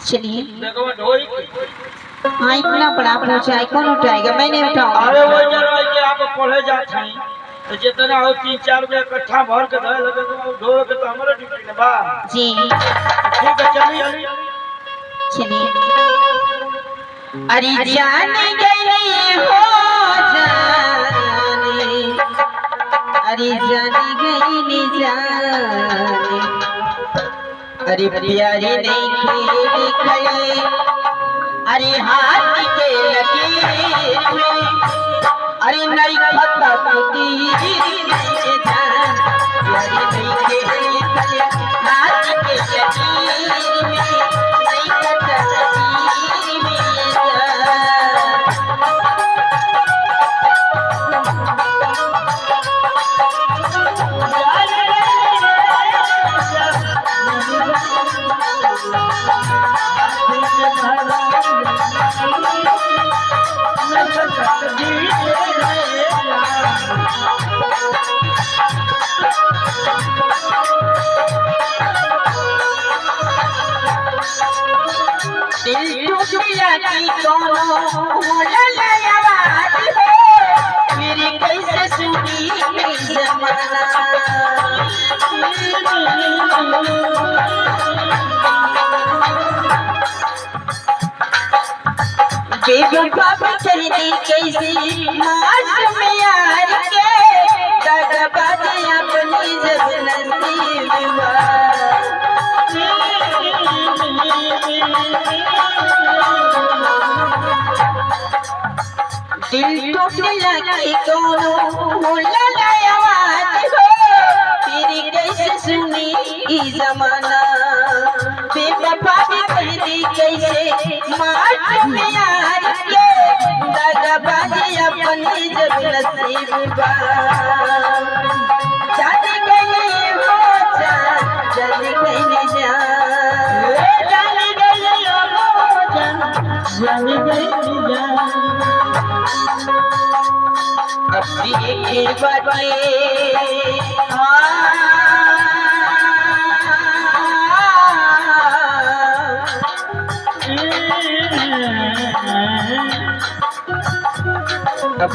चलिए। देखो ढोई हाँ इतना बड़ा पहुँचाए कौन उठाएगा? मैं नहीं उठाऊंगा। अरे वो जरा कि आप पढ़े जाते हैं तो जितना हो 3-4 रुपया इकट्ठा भर के धर लगे तो ढोल के तो हमारा ड्यूटी ना बा। जी ठीक है चलिए। चलिए। अरे जान गई हो जाने, अरे जान गई नी जाने, अरे प्यारी नहीं खेल खड़े, अरे हाथ के लकीर में, अरे नहीं खता तीर नहीं जान, प्यारी नहीं खेल खड़े, हाथ के लकीर में, नहीं खता तीर में दिल टूटिया की कोनो ललय आवाज हो, मेरी कैसे सुनी जमाना, बेवफा कर दी कैसे मास में यार के, दगाबाज अपनी जब नसीब दिल टूटने लगी दोनों ललय आवाज हो, तेरी कैसे सुनी ई जमाना, बेवफा भी कर दी कैसे मार में यार के, दगाबाज अपनी जब नसीब बा, जान गई हो जान, जान गई जान, जान गई हो जान, जान गई जान। जी के बड़े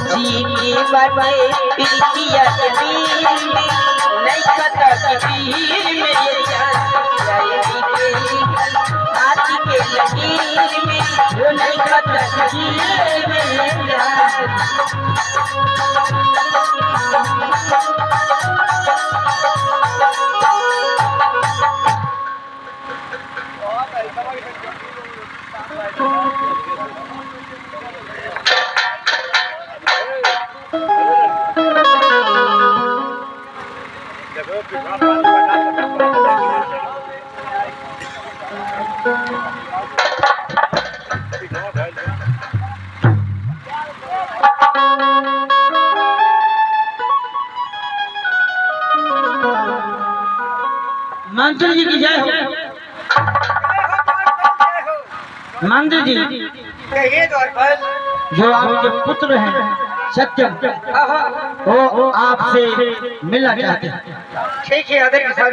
जी के बड़े प्रीतिया के दिल में नहीं कता की दिल में ये जाई के हाथ के लकीर में वो नहीं कता की दिल में ये मंत्री जी की जय हो। मंत्री जी जो आपके पुत्र हैं सत्यम वो आपसे मिलना चाहते हैं। ठीक है अदर के साथ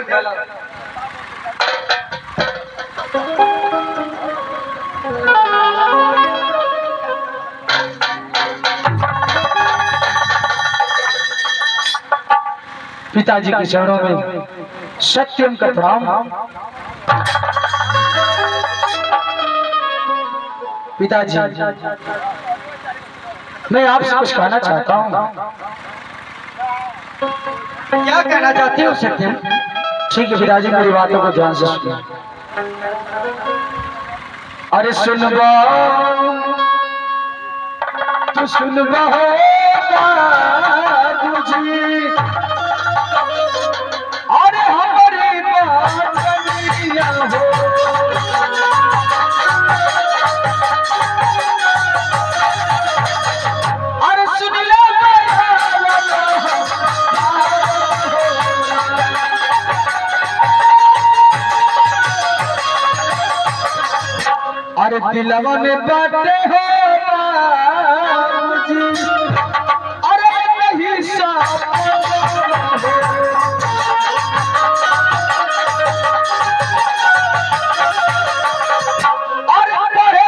पिताजी के चरणों में सत्यम का प्रणाम। पिताजी मैं आपसे कुछ कहना चाहता हूँ। क्या कहना चाहते हो सत्यम? ठीक है पिताजी मेरी बातों को ध्यान से सुनिए। अरे सुनबा तो सुनबा बाबूजी अरे हमारी बात सुनिया हो। अरे सुन ले अरे दिलवा में बाटे हो बाबूजी अरे नहीं साफ अरे बड़े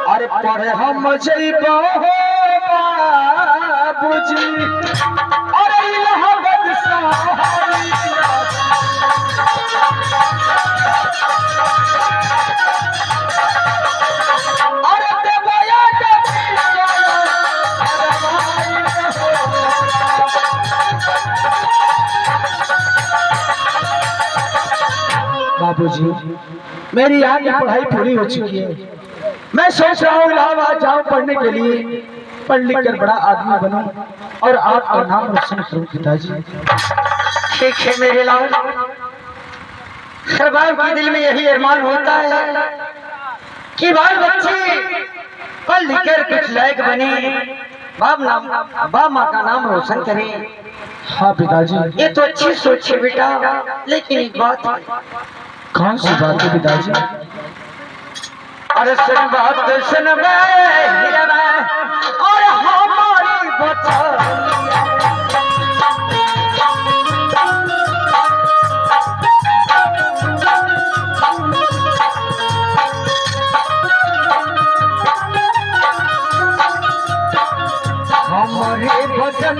अरे पढ़े हम जइबो बाबूजी अरे इलाहाबाद सहारिया अरे देवया बाबूजी मेरी यहाँ की पढ़ाई पूरी हो चुकी है। मैं सोच रहा हूँ इलाहाबाद जाऊँ पढ़ने के लिए, पढ़ लिख कर बड़ा आदमी बनूं और आपका नाम रोशन करूं पिताजी। ठीक है मेरे लाल, हर बार के दिल में यही अरमान होता है कि बाल बच्चे पढ़ लिख कर कुछ लायक बने, बाप माँ का नाम रोशन करें। हाँ पिताजी। ये तो अच्छी सोच है बेटा, लेकिन एक बात है। कौन सी बात है पिताजी? अरे सुन बात सुन और हमारी बता हमारे बचन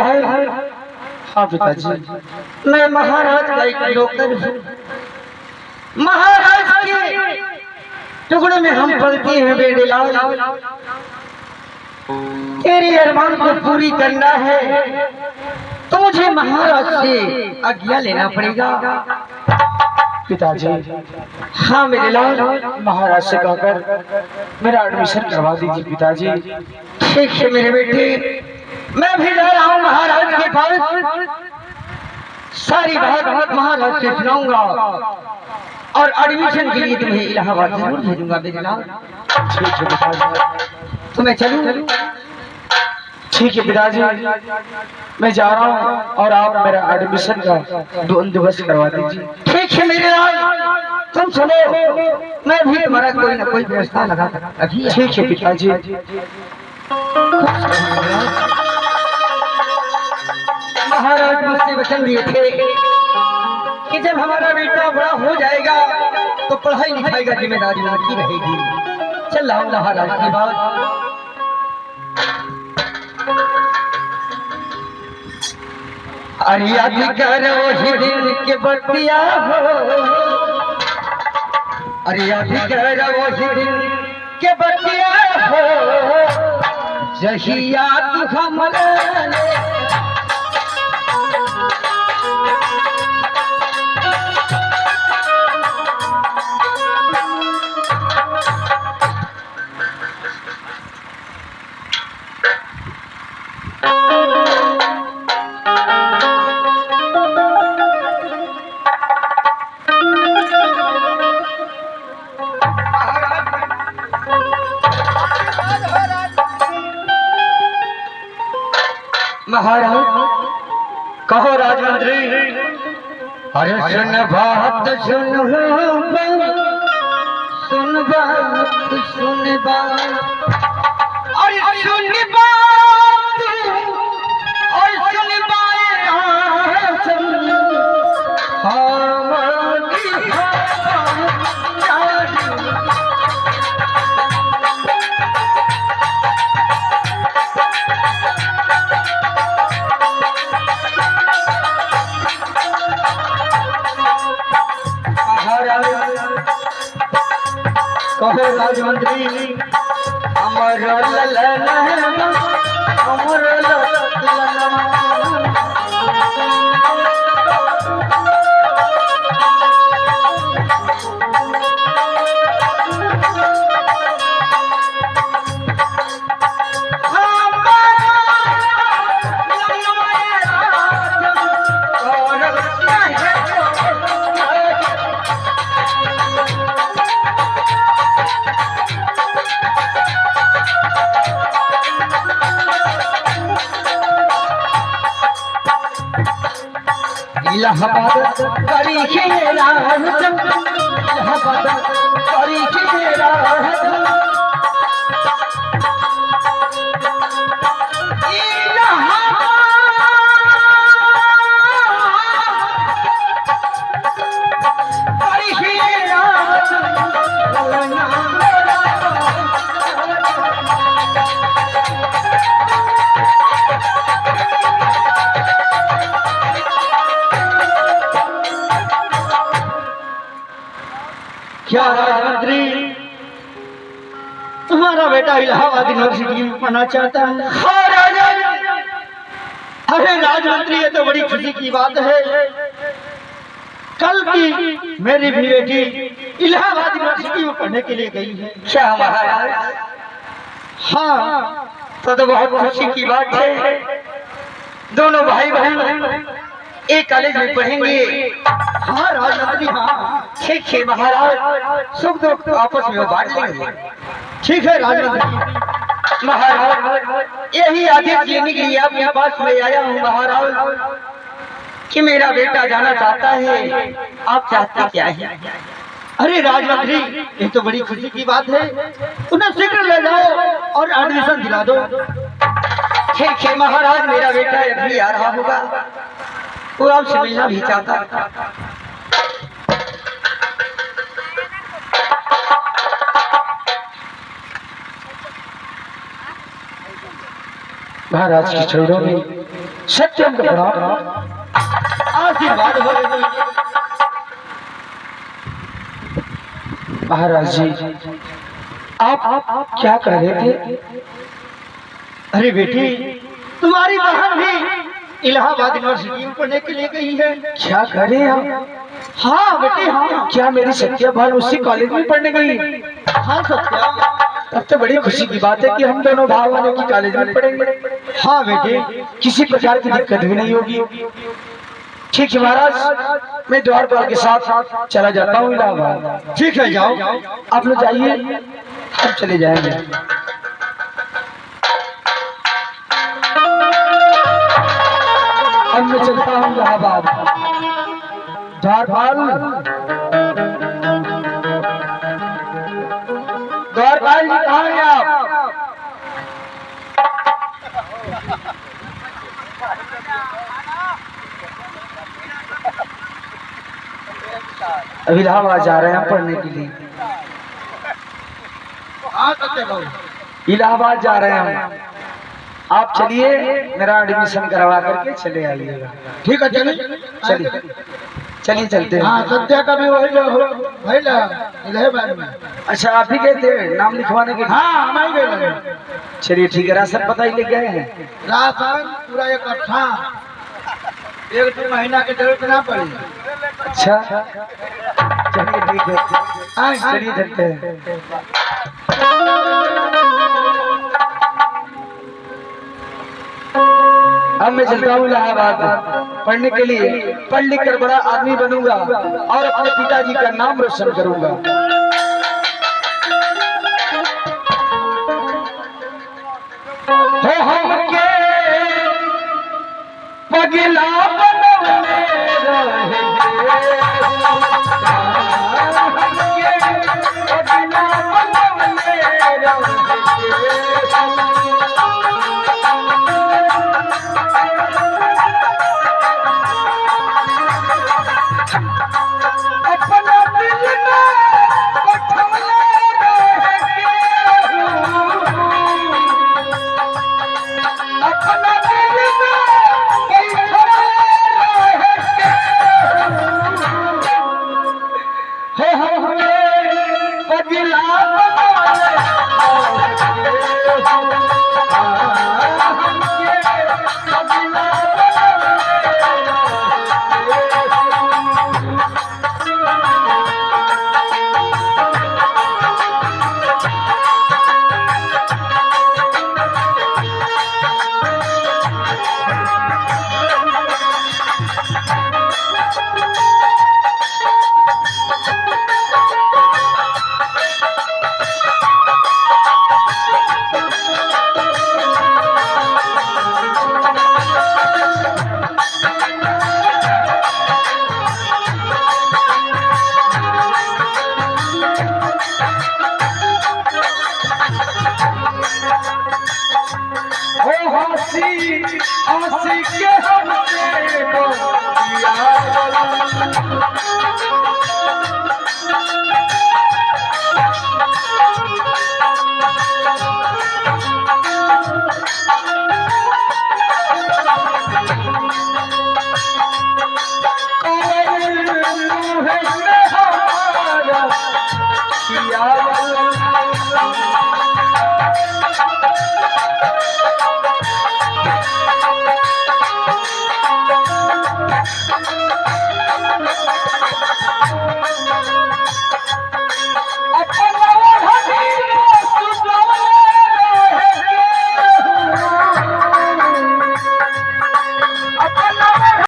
बिलाल, हाँ पिताजी। मैं महाराज का एक नौकर हूँ। महाराज के टुकड़े में हम पलते हैं बेटे लाल। तेरे अरमान को पूरी करना है तो मुझे महाराज से आज्ञा लेना पड़ेगा। पिताजी हाँ मेरे लाल, महाराज से कहकर मेरा एडमिशन करवा दीजिए पिताजी। ठीक है मेरे बेटे, मैं भी जा रहा हूँ महाराज के पास। सारी बात महाराज से सुनाऊंगा और एडमिशन के लिए तुम्हें इलाहाबाद जरूर भेजूंगा मेरे लाल। ठीक है पिताजी। तो मैं चलूं? ठीक है पिताजी, मैं जा रहा हूँ और आप मेरा एडमिशन का बंदोबस्त करवा दीजिए। ठीक है मेरे लाल, तुम चलो, मैं भी तुम्हारा कोई ना कोई व्यवस्था लगा अभी। ठीक है पिताजी। महाराज मुझसे वचन दिए थे कि जब हमारा बेटा बड़ा हो जाएगा तो पढ़ाई लिखाई का जिम्मेदारी उनकी रहेगी। चल रहा हूँ महाराज की बात। अरे अधिकार वही दिन के बतिया हो, अरे अधिकार वही दिन के बतिया हो, जहिया तू हमरा महाराज कहो राजमंत्री। अरे सुन बात सुन सुन बात सुन बात, अरे सुन बात और सुन कहो राजमंत्री। अमर ललन अमर इलाहाबाद करी खेरा इलाहाबाद करी खेरा क्या राजमंत्री, तुम्हारा बेटा इलाहाबाद यूनिवर्सिटी में पढ़ना चाहता है? हाँ राजा। अरे राजमंत्री, ये तो बड़ी खुशी की बात है। कल की मेरी भी बेटी इलाहाबाद यूनिवर्सिटी में पढ़ने के लिए गई है। क्या महाराज? हाँ, तो बहुत खुशी की बात है। दोनों भाई बहन एक कॉलेज में पढ़ेंगे। हाँ राजमंत्री, हाँ ठीक है महाराज, सुख दुख तो आपस में बांट लेंगे। ठीक है राजमंत्री। महाराज, यही आदेश लेने के लिए आपके पास में आया हूँ महाराज कि मेरा बेटा जाना चाहता है। आप चाहते क्या है? अरे राजमंत्री, ये तो बड़ी खुशी की बात है। उन्हें शीघ्र ले जाओ और एडमिशन दिला दो। ठीक है महाराज, मेरा बेटा अभी आ रहा होगा, वो आपसे मिलना भी चाहता। महाराज के चरणों में सत्यम का बड़ा आशीर्वाद हो। महाराज जी, आप क्या कह रहे थे? अरे बेटी, तुम्हारी बहन भी इलाहाबाद यूनिवर्सिटी में पढ़ने के लिए गई है। क्या कह रहे हैं आप? हाँ बेटी हाँ। क्या मेरी सत्या बहन उसी कॉलेज में पढ़ने गई? हाँ सत्या। तब तो बड़ी खुशी की बात है कि हम दोनों भाव वाले की कॉलेज में पढ़ेंगे। हाँ बेटी, किसी प्रकार की दिक्कत भी नहीं होगी। ठीक है महाराज, मैं द्वारपाल के साथ चला जाता हूँ इलाहाबाद। ठीक है जाओ। आप लोग जाइए, हम चले जाएंगे। अब मैं चलता हूँ इलाहाबाद। द्वारपाल, द्वारपाल जी कहाँ हैं आप? अभी इलाहाबाद जा रहे हैं पढ़ने के लिए। हाँ सत्या बाबू। इलाहाबाद जा रहे हैं हम। आप चलिए, मेरा एडमिशन करवा करके चले आइएगा। ठीक है चलिए। चलिए चलिए चलते हैं। हाँ सत्या का भी वही इलाहाबाद में। अच्छा, आप ही गए थे नाम लिखवाने के लिए? हाँ हम ही गए। चलिए ठीक है, राशन पता ही ले गए हैं? राशन पूरा इकट्ठा, 1-2 महीना के जरूरत ना पड़ी। अच्छा चलिए ठीक है, चलिए चलते हैं। अब मैं चलता हूँ इलाहाबाद पढ़ने के लिए। पढ़ लिख कर बड़ा आदमी बनूंगा और अपने पिताजी का नाम रोशन करूंगा। हो हमके पगला बनवले रहे